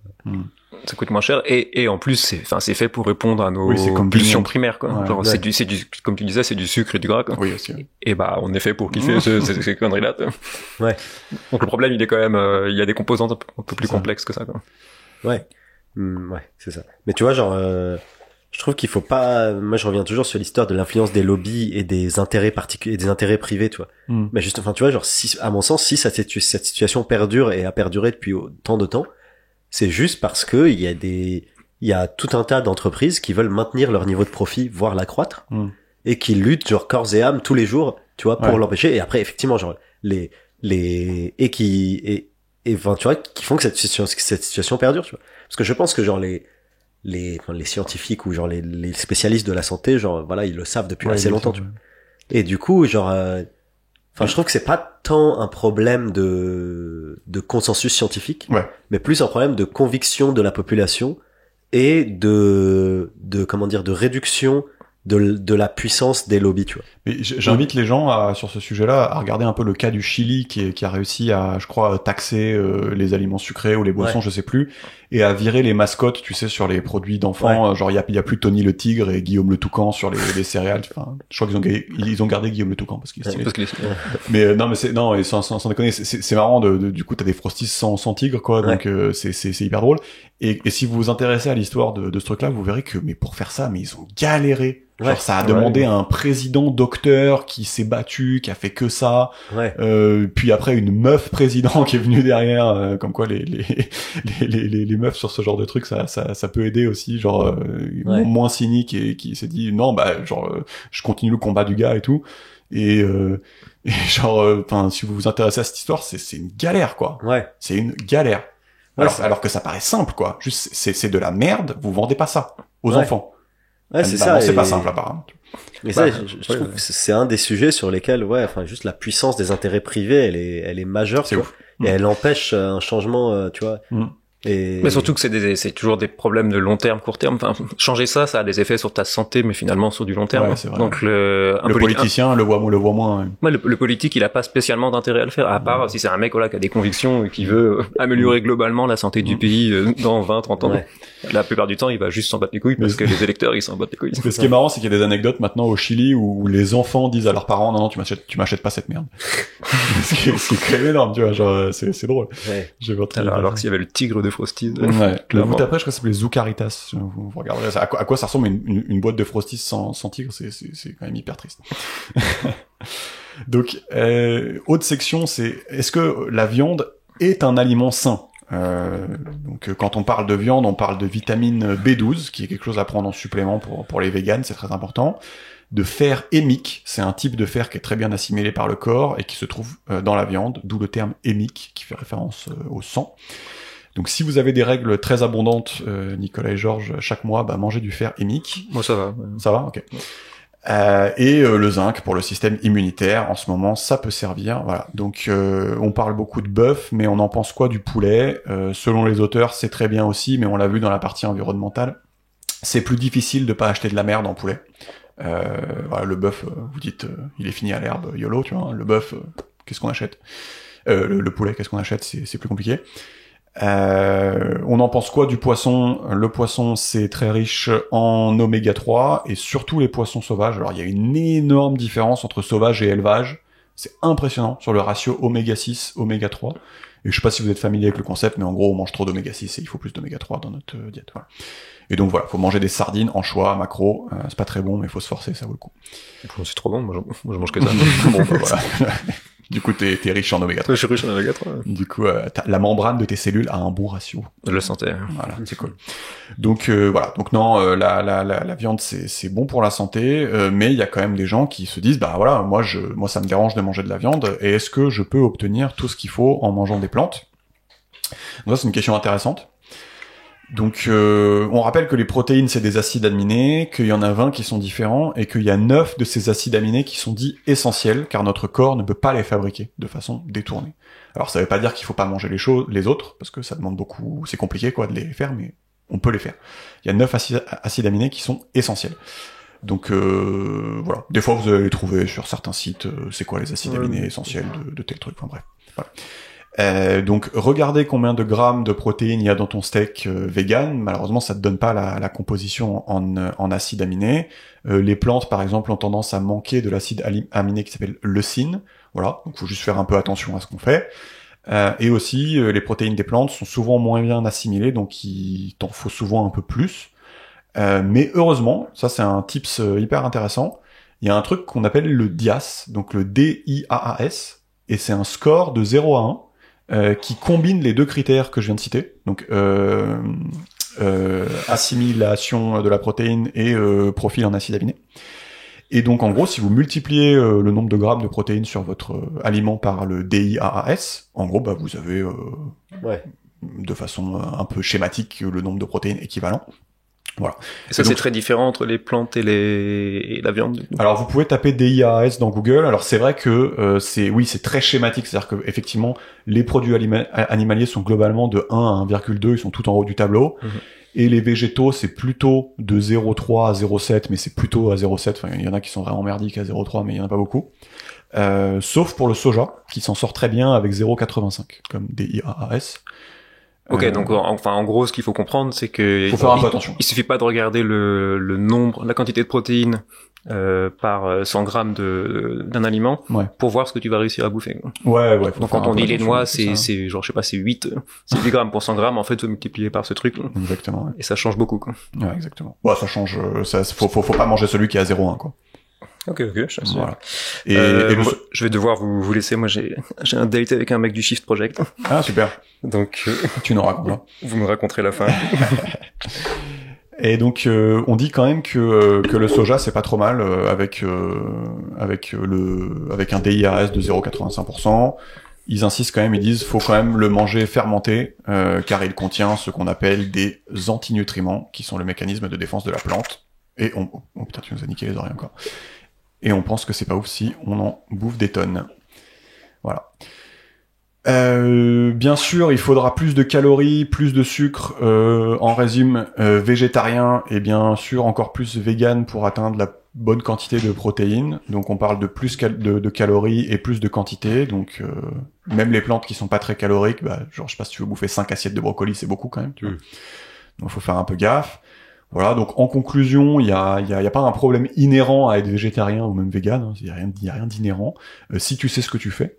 Ça coûte moins cher et en plus c'est fait pour répondre à nos pulsions primaires, quoi. Genre c'est du comme tu disais, c'est du sucre et du gras, quoi. Oui, aussi. Ouais. Et on est fait pour kiffer ces conneries là. Ouais. Donc le problème, il est quand même il y a des composantes un peu plus complexes que ça, quoi. Ouais. Ouais, c'est ça. Mais tu vois, genre je trouve qu'il faut pas, moi je reviens toujours sur l'histoire de l'influence des lobbies et des intérêts particuliers, des intérêts privés, tu vois. Mais juste, enfin tu vois, genre à mon sens, si cette situation perdure et a perduré depuis autant de temps, c'est juste parce que il y a des il y a tout un tas d'entreprises qui veulent maintenir leur niveau de profit, voire l'accroître, et qui luttent genre corps et âme tous les jours, tu vois, pour l'empêcher. Et après, effectivement, genre enfin, tu vois, qui font que cette situation perdure, tu vois. Parce que je pense que genre les scientifiques ou genre les spécialistes de la santé, genre voilà, ils le savent depuis assez longtemps, tu vois. Et du coup, genre enfin, je trouve que c'est pas tant un problème de consensus scientifique, mais plus un problème de conviction de la population et de comment dire, de réduction de la puissance des lobbies, tu vois. Mais j'invite les gens sur ce sujet-là à regarder un peu le cas du Chili qui a réussi à, je crois, taxer les aliments sucrés ou les boissons, je sais plus, et à virer les mascottes, tu sais, sur les produits d'enfants. Genre, il y a plus Tony le tigre et Guillaume le toucan sur les céréales. Enfin, je crois qu'ils ont gardé Guillaume le toucan parce qu'il est stylé. Mais non, mais sans déconner, c'est marrant du coup, t'as des Frosties sans tigre, quoi. Donc c'est hyper drôle. Et si vous vous intéressez à l'histoire de ce truc-là, vous verrez que, mais pour faire ça, mais ils ont galéré. Genre, ça a demandé à un président docteur qui s'est battu, qui a fait que ça. Puis après, une meuf président qui est venue derrière, comme quoi les meufs sur ce genre de truc, ça peut aider aussi, genre, moins cynique et qui s'est dit, non, bah, genre, je continue le combat du gars et tout. Et genre, enfin, si vous vous intéressez à cette histoire, c'est une galère, quoi. C'est une galère. Alors que ça paraît simple, quoi. Juste, c'est de la merde, vous vendez pas ça aux enfants. C'est ça. C'est pas simple, apparemment. Mais ça, je trouve que c'est un des sujets sur lesquels, enfin, juste la puissance des intérêts privés, elle est majeure, tu vois. Et elle empêche un changement, tu vois. Mais surtout que c'est toujours des problèmes de long terme, court terme. Enfin, changer ça a des effets sur ta santé, mais finalement sur du long terme. Donc le politicien le voit moins. Le politique, il a pas spécialement d'intérêt à le faire, à part si c'est un mec qui a des convictions et qui veut améliorer globalement la santé du pays dans 20-30 ans. La plupart du temps, il va juste s'en battre les couilles parce que les électeurs, ils s'en battent les couilles. Mais ce qui est marrant, c'est qu'il y a des anecdotes maintenant au Chili où les enfants disent à leurs parents, non, tu m'achètes pas cette merde. ce qui est quand même énorme, tu vois, genre, c'est drôle. Alors que s'il y avait le tigre de Frosties. Le bout après, je crois que ça s'appelait Zucaritas. Vous regarderez ça. À quoi ça ressemble une boîte de Frosties sans tigre, c'est quand même hyper triste. Donc, autre section, c'est, est-ce que la viande est un aliment sain? Donc quand on parle de viande, on parle de vitamine B12, qui est quelque chose à prendre en supplément pour les véganes, c'est très important. De fer hémique, c'est un type de fer qui est très bien assimilé par le corps et qui se trouve dans la viande, d'où le terme hémique qui fait référence au sang. Donc si vous avez des règles très abondantes, Nicolas et Georges, chaque mois, bah mangez du fer hémique. Moi ça va. Ça va, ok. Et le zinc pour le système immunitaire, en ce moment, ça peut servir. Voilà. Donc on parle beaucoup de bœuf, mais on en pense quoi du poulet? Selon les auteurs, c'est très bien aussi, mais on l'a vu dans la partie environnementale. C'est plus difficile de pas acheter de la merde en poulet. Voilà, le bœuf, vous dites, il est fini à l'herbe, YOLO, tu vois. Le bœuf, qu'est-ce qu'on achète? Le poulet, qu'est-ce qu'on achète? C'est plus compliqué. On en pense quoi du poisson? Le poisson, c'est très riche en oméga 3 et surtout les poissons sauvages. Alors il y a une énorme différence entre sauvage et élevage. C'est impressionnant sur le ratio oméga 6, oméga 3. Et je sais pas si vous êtes familier avec le concept, mais en gros on mange trop d'oméga 6 et il faut plus d'oméga 3 dans notre diète. Voilà. Et donc voilà, faut manger des sardines, anchois, maquereaux. C'est pas très bon, mais il faut se forcer, ça vaut le coup. C'est trop bon, moi je mange que ça. Bon, bah, voilà. Du coup, t'es riche en oméga 3. Je suis riche en oméga 3. Du coup, la membrane de tes cellules a un bon ratio. Je le sentais. Voilà, c'est cool. Donc voilà. Donc non, la viande c'est bon pour la santé, mais il y a quand même des gens qui se disent bah voilà, moi ça me dérange de manger de la viande. Et est-ce que je peux obtenir tout ce qu'il faut en mangeant des plantes? Donc ça c'est une question intéressante. Donc on rappelle que les protéines c'est des acides aminés, qu'il y en a 20 qui sont différents et qu'il y a 9 de ces acides aminés qui sont dits essentiels car notre corps ne peut pas les fabriquer de façon détournée. Alors ça veut pas dire qu'il faut pas manger les autres parce que ça demande beaucoup, c'est compliqué quoi de les faire, mais on peut les faire. Il y a 9 acides aminés qui sont essentiels. Donc voilà, des fois vous allez les trouver sur certains sites, c'est quoi les acides aminés essentiels de tel truc, enfin bref. Voilà. Donc regardez combien de grammes de protéines il y a dans ton steak vegan. Malheureusement ça te donne pas la composition en acides aminés. Les plantes par exemple ont tendance à manquer de l'acide aminé qui s'appelle leucine. Voilà, donc faut juste faire un peu attention à ce qu'on fait. Et aussi les protéines des plantes sont souvent moins bien assimilées, donc il t'en faut souvent un peu plus. Mais heureusement, ça c'est un tips hyper intéressant, il y a un truc qu'on appelle le DIAAS, donc le DIAAS, et c'est un score de 0 à 1 qui combine les deux critères que je viens de citer. Donc assimilation de la protéine et profil en acide aminé. Et donc en gros, si vous multipliez le nombre de grammes de protéines sur votre aliment par le DIAAS, en gros, bah vous avez de façon un peu schématique le nombre de protéines équivalent. Voilà. Et ça, c'est très différent entre les plantes et la viande. Alors vous pouvez taper DIAAS dans Google. Alors c'est vrai que c'est très schématique, c'est-à-dire que effectivement les produits animaliers sont globalement de 1 à 1,2, ils sont tout en haut du tableau. Et les végétaux, c'est plutôt de 0,3 à 0,7, mais c'est plutôt à 0,7. Enfin, il y en a qui sont vraiment merdiques à 0,3, mais il y en a pas beaucoup. Sauf pour le soja, qui s'en sort très bien avec 0,85, comme DIAAS. Ok, donc en gros, ce qu'il faut comprendre, c'est que faut faire un peu attention. Il suffit pas de regarder le nombre, la quantité de protéines par 100 grammes d'un aliment pour voir ce que tu vas réussir à bouffer. Ouais. Donc quand on dit les noix, c'est genre je sais pas, c'est 8 grammes pour 100 grammes. En fait, faut multiplier par ce truc. Exactement. Ouais. Et ça change beaucoup, quoi. Ouais, exactement. Bon, ça change. Faut pas manger celui qui est à 0,1, quoi. Ok, je sais. Voilà. Moi, je vais devoir vous laisser. Moi, j'ai un date avec un mec du Shift Project. Ah, super. Donc, tu nous racontes là. Vous me raconterez la fin. Et donc, on dit quand même que le soja, c'est pas trop mal, avec un DIAS de 0,85%. Ils insistent quand même, ils disent, faut quand même le manger fermenté, car il contient ce qu'on appelle des antinutriments, qui sont le mécanisme de défense de la plante. Et oh putain, tu nous as niqué les oreilles encore. Et on pense que c'est pas ouf si on en bouffe des tonnes. Voilà. Bien sûr, il faudra plus de calories, plus de sucre en régime végétarien et bien sûr encore plus vegan pour atteindre la bonne quantité de protéines. Donc on parle de plus de calories et plus de quantité. Donc même les plantes qui sont pas très caloriques, bah, genre je sais pas si tu veux bouffer 5 assiettes de brocoli, c'est beaucoup quand même. Tu vois. Donc faut faire un peu gaffe. Voilà, donc en conclusion, il y a pas un problème inhérent à être végétarien ou même vegan, hein, il y a rien d'inhérent si tu sais ce que tu fais.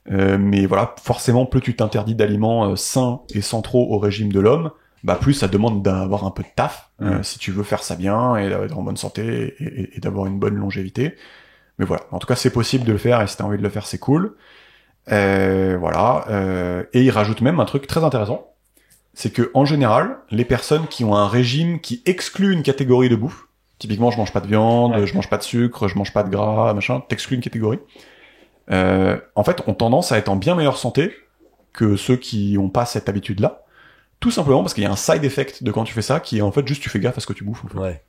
Mais voilà, forcément, plus tu t'interdis d'aliments sains et centraux au régime de l'homme, bah plus ça demande d'avoir un peu de taf si tu veux faire ça bien et d'être en bonne santé et d'avoir une bonne longévité. Mais voilà, en tout cas, c'est possible de le faire et si t'as envie de le faire, c'est cool. Voilà, et il rajoute même un truc très intéressant. C'est que en général, les personnes qui ont un régime qui exclut une catégorie de bouffe, typiquement je mange pas de viande, je mange pas de sucre, je mange pas de gras, machin, t'exclus une catégorie, en fait ont tendance à être en bien meilleure santé que ceux qui ont pas cette habitude-là, tout simplement parce qu'il y a un side effect de quand tu fais ça, qui est en fait juste tu fais gaffe à ce que tu bouffes. En fait. Ouais.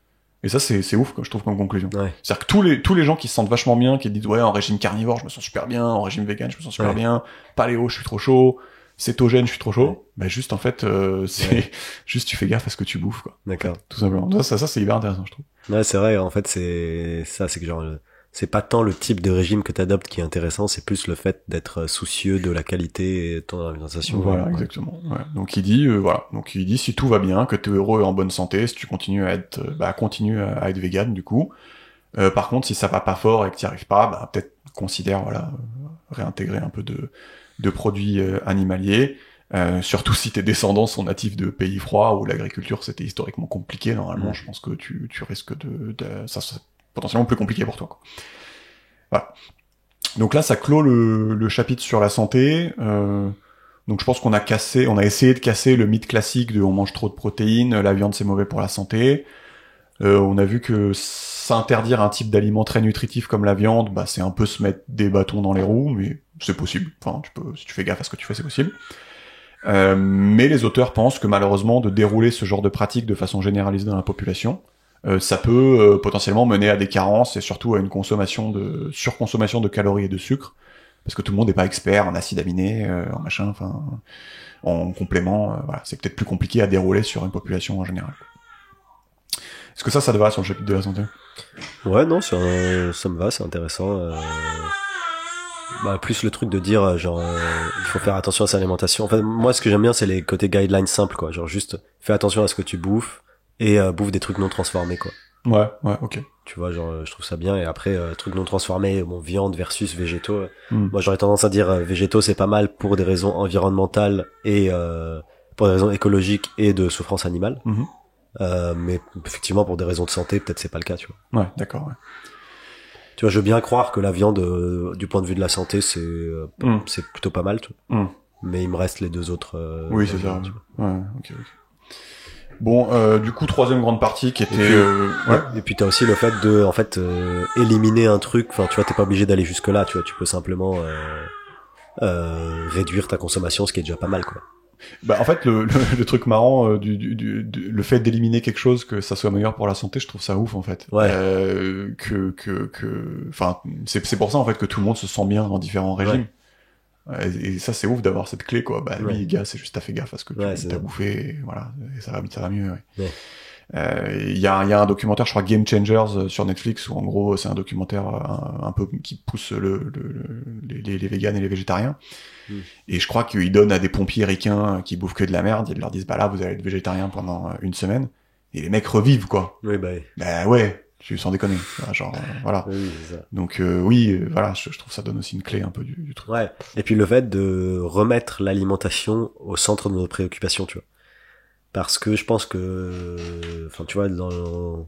Et ça c'est ouf, quoi, je trouve, comme conclusion. Ouais. C'est-à-dire que tous les gens qui se sentent vachement bien, qui disent ouais en régime carnivore je me sens super bien, en régime vegan je me sens super bien, paléo je suis trop chaud, cétogène, je suis trop chaud. Bah juste en fait, c'est juste tu fais gaffe à ce que tu bouffes, quoi. D'accord. Tout simplement. Ça c'est hyper intéressant, je trouve. Ouais, c'est vrai. En fait, c'est que genre, c'est pas tant le type de régime que t'adoptes qui est intéressant, c'est plus le fait d'être soucieux de la qualité de ton alimentation. Voilà, exactement. Ouais. Donc il dit, si tout va bien, que t'es heureux et en bonne santé, si tu continues à être, continue à être vegan du coup. Par contre, si ça va pas fort et que t'y arrives pas, bah peut-être considère réintégrer un peu de produits animaliers, surtout si tes descendants sont natifs de pays froids où l'agriculture c'était historiquement compliqué. Normalement, je pense que tu risques ça c'est potentiellement plus compliqué pour toi, quoi. Voilà. Donc là, ça clôt le chapitre sur la santé. Donc je pense qu'on a essayé de casser le mythe classique de on mange trop de protéines, la viande c'est mauvais pour la santé. On a vu que s'interdire un type d'aliment très nutritif comme la viande, bah c'est un peu se mettre des bâtons dans les roues, mais c'est possible. Enfin, si tu fais gaffe à ce que tu fais, c'est possible. Mais les auteurs pensent que malheureusement, de dérouler ce genre de pratique de façon généralisée dans la population, ça peut potentiellement mener à des carences et surtout à une surconsommation de calories et de sucre, parce que tout le monde n'est pas expert en acides aminés, en machin, enfin, en complément. Voilà, c'est peut-être plus compliqué à dérouler sur une population en général. Est-ce que ça te va sur le chapitre de la santé? Ouais, non, ça me va, c'est intéressant. Plus le truc de dire, il faut faire attention à sa alimentation. En fait, moi, ce que j'aime bien, c'est les côtés guidelines simples, quoi. Genre, juste, fais attention à ce que tu bouffes et bouffe des trucs non transformés, quoi. Ouais, ok. Tu vois, je trouve ça bien. Et après, trucs non transformés, viande versus végétaux. Moi, j'aurais tendance à dire, végétaux, c'est pas mal pour des raisons environnementales et pour des raisons écologiques et de souffrance animale. Mais effectivement, pour des raisons de santé, peut-être c'est pas le cas, tu vois. Ouais, d'accord, ouais. Tu vois, je veux bien croire que la viande, du point de vue de la santé, c'est plutôt pas mal, tu vois. Mais il me reste les deux autres. Oui, c'est ça. Ouais, ok. Bon, du coup, troisième grande partie qui était... ouais. Et puis t'as aussi le fait de, en fait, éliminer un truc. Enfin, tu vois, t'es pas obligé d'aller jusque là. Tu vois, tu peux simplement réduire ta consommation, ce qui est déjà pas mal, quoi. Bah, en fait, le truc marrant le fait d'éliminer quelque chose, que ça soit meilleur pour la santé, je trouve ça ouf, en fait. Ouais. Enfin, c'est pour ça, en fait, que tout le monde se sent bien dans différents régimes. Ouais. Et ça, c'est ouf d'avoir cette clé, quoi. Bah, oui, gars, c'est juste t'as fait gaffe à ce que t'as bouffé, et voilà, et ça va mieux, ouais. Il y a un documentaire, je crois, Game Changers sur Netflix, où en gros c'est un documentaire un peu qui pousse les véganes et les végétariens. Et je crois qu'ils donnent à des pompiers ricains qui bouffent que de la merde, ils leur disent bah là vous allez être végétarien pendant une semaine, et les mecs revivent, quoi. Oui, bah ouais, sans déconner, genre voilà. Oui, c'est ça. Donc voilà, je trouve ça donne aussi une clé un peu du truc. Ouais. Et puis le fait de remettre l'alimentation au centre de nos préoccupations, tu vois. Parce que je pense que, enfin, tu vois, dans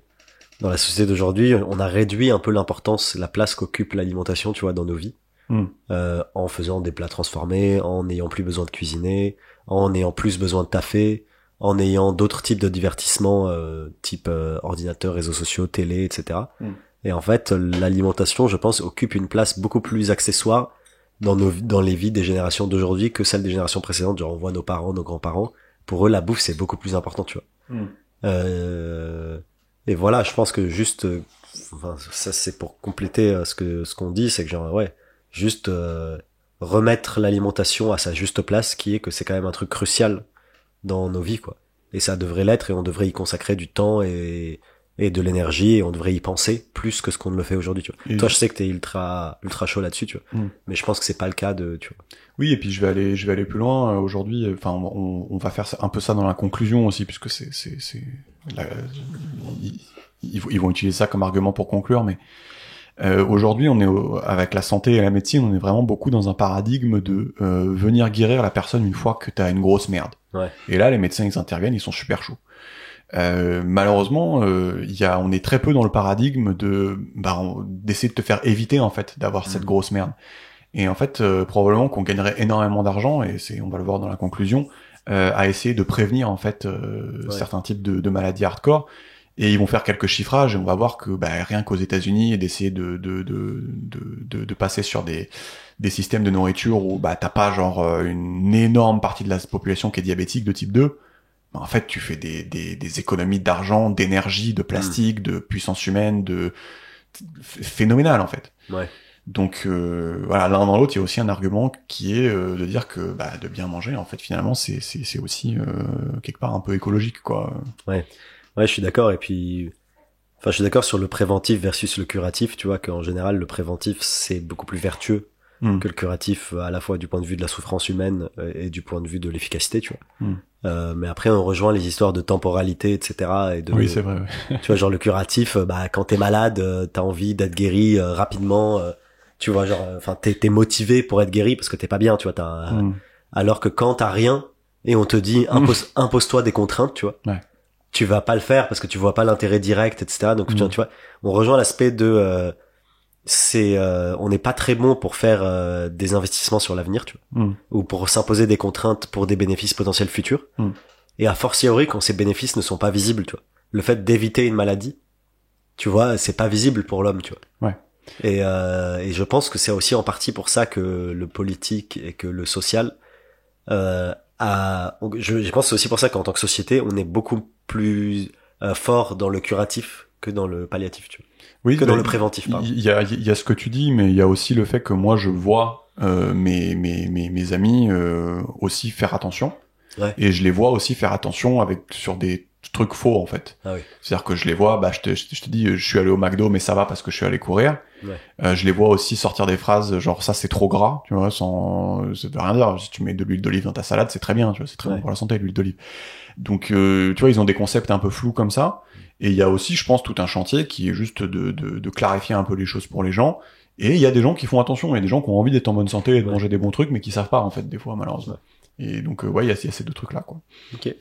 la société d'aujourd'hui, on a réduit un peu l'importance, la place qu'occupe l'alimentation, tu vois, dans nos vies. En faisant des plats transformés, en n'ayant plus besoin de cuisiner, en ayant plus besoin de taffer, en ayant d'autres types de divertissements, type ordinateur, réseaux sociaux, télé, etc. Et en fait, l'alimentation, je pense, occupe une place beaucoup plus accessoire dans les vies des générations d'aujourd'hui que celles des générations précédentes. Genre, on voit nos parents, nos grands-parents. Pour eux, la bouffe, c'est beaucoup plus important, tu vois. Et voilà, je pense que juste, enfin, ça c'est pour compléter ce qu'on dit, c'est que genre, ouais, juste remettre l'alimentation à sa juste place, qui est que c'est quand même un truc crucial dans nos vies, quoi. Et ça devrait l'être, et on devrait y consacrer du temps et de l'énergie, et on devrait y penser plus que ce qu'on ne le fait aujourd'hui, tu vois. Et toi, je sais que t'es ultra chaud là-dessus, tu vois. Mais je pense que c'est pas le cas tu vois. Oui, et puis je vais aller plus loin aujourd'hui. Enfin, on va faire un peu ça dans la conclusion aussi, puisque ils vont utiliser ça comme argument pour conclure. Mais aujourd'hui, on est avec la santé et la médecine, on est vraiment beaucoup dans un paradigme de venir guérir la personne une fois que t'as une grosse merde. Ouais. Et là, les médecins, ils interviennent, ils sont super chauds. Malheureusement, on est très peu dans le paradigme d'essayer de te faire éviter, en fait, d'avoir cette grosse merde. Et en fait, probablement qu'on gagnerait énormément d'argent, et on va le voir dans la conclusion, à essayer de prévenir, en fait, certains types de maladies hardcore. Et ils vont faire quelques chiffrages, et on va voir que rien qu'aux États-Unis, et d'essayer de passer sur des systèmes de nourriture où t'as pas genre une énorme partie de la population qui est diabétique de type 2. En fait, tu fais des économies d'argent, d'énergie, de plastique, de puissance humaine, phénoménal, en fait. Ouais. Donc voilà, l'un dans l'autre, il y a aussi un argument qui est de dire que de bien manger, en fait, finalement, c'est aussi quelque part un peu écologique, quoi. Ouais, je suis d'accord. Et puis, enfin, je suis d'accord sur le préventif versus le curatif. Tu vois qu'en général, le préventif c'est beaucoup plus vertueux que le curatif, à la fois du point de vue de la souffrance humaine et du point de vue de l'efficacité, tu vois. Mais après, on rejoint les histoires de temporalité, etc. Oui, c'est vrai. Ouais. Tu vois, genre le curatif, quand t'es malade, t'as envie d'être guéri rapidement. Tu vois, genre, enfin, t'es motivé pour être guéri parce que t'es pas bien, tu vois. Alors que quand t'as rien et on te dit impose-toi des contraintes, tu vois. Ouais. Tu vas pas le faire parce que tu vois pas l'intérêt direct, etc. Donc tu vois, on rejoint l'aspect de on n'est pas très bon pour faire des investissements sur l'avenir, tu vois, ou pour s'imposer des contraintes pour des bénéfices potentiels futurs. Et a fortiori quand ces bénéfices ne sont pas visibles, tu vois. Le fait d'éviter une maladie, tu vois, c'est pas visible pour l'homme, tu vois. Ouais. Et je pense que c'est aussi en partie pour ça que le politique et que le social je pense que c'est aussi pour ça qu'en tant que société, on est beaucoup plus fort dans le curatif que dans le palliatif, tu vois. Oui, que dans le préventif, pardon. Il y a ce que tu dis, mais il y a aussi le fait que moi je vois mes amis aussi faire attention. Ouais. Et je les vois aussi faire attention sur des trucs faux, en fait. Ah oui. C'est-à-dire que je les vois, je te dis, je suis allé au McDo, mais ça va parce que je suis allé courir. Ouais. Je les vois aussi sortir des phrases genre ça c'est trop gras, tu vois, ça veut rien dire. Si tu mets de l'huile d'olive dans ta salade, c'est très bien, tu vois, c'est très bon pour la santé, l'huile d'olive. Donc tu vois, ils ont des concepts un peu flous comme ça. Et il y a aussi, je pense, tout un chantier qui est juste de clarifier un peu les choses pour les gens. Et il y a des gens qui font attention, il y a des gens qui ont envie d'être en bonne santé et de manger des bons trucs, mais qui savent pas, en fait, des fois, malheureusement. Et donc, il y a ces deux trucs-là, quoi. Ok.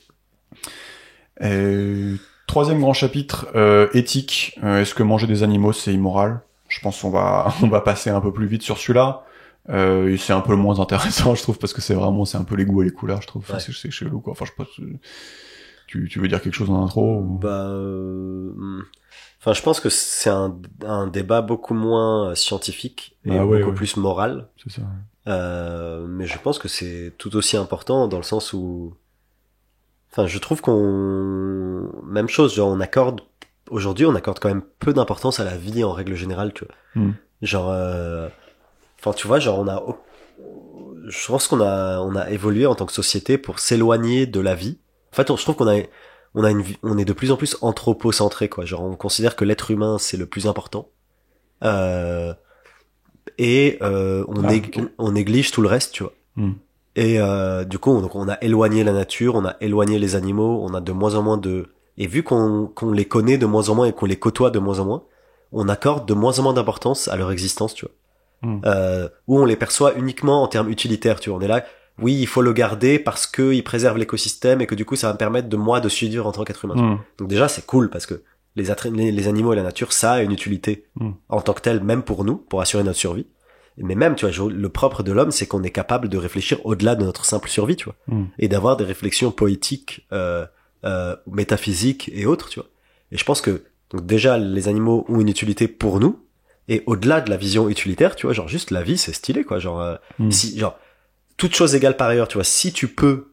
Troisième grand chapitre, éthique. Est-ce que manger des animaux, c'est immoral? Je pense qu'on va passer un peu plus vite sur celui-là. C'est un peu le moins intéressant, je trouve, parce que c'est un peu les goûts et les couleurs, je trouve. Enfin, c'est chelou, quoi. Enfin, je pense, Tu veux dire quelque chose en intro ou... Enfin, je pense que c'est un débat beaucoup moins scientifique et beaucoup plus moral. C'est ça. Mais je pense que c'est tout aussi important dans le sens où, enfin, je trouve même chose, genre aujourd'hui on accorde quand même peu d'importance à la vie en règle générale, tu vois. Genre, enfin, tu vois, genre je pense qu'on a évolué en tant que société pour s'éloigner de la vie. En fait, je trouve qu'on est de plus en plus anthropocentré, quoi. Genre, on considère que l'être humain c'est le plus important. On néglige tout le reste, tu vois. Et du coup, donc on a éloigné la nature, on a éloigné les animaux, on a de moins en moins et vu qu'on les connaît de moins en moins et qu'on les côtoie de moins en moins, on accorde de moins en moins d'importance à leur existence, tu vois. Où on les perçoit uniquement en termes utilitaires, tu vois. On est là, oui, il faut le garder parce que il préserve l'écosystème et que du coup ça va me permettre de survivre en tant qu'être humain. Donc déjà c'est cool parce que les animaux et la nature, ça a une utilité en tant que tel, même pour nous, pour assurer notre survie. Mais même, tu vois, le propre de l'homme, c'est qu'on est capable de réfléchir au-delà de notre simple survie, tu vois, et d'avoir des réflexions poétiques, métaphysiques et autres, tu vois. Et je pense que donc déjà les animaux ont une utilité pour nous. Et au-delà de la vision utilitaire, tu vois, genre juste la vie, c'est stylé, quoi. Genre, si, genre, toute chose égale par ailleurs, tu vois, si tu peux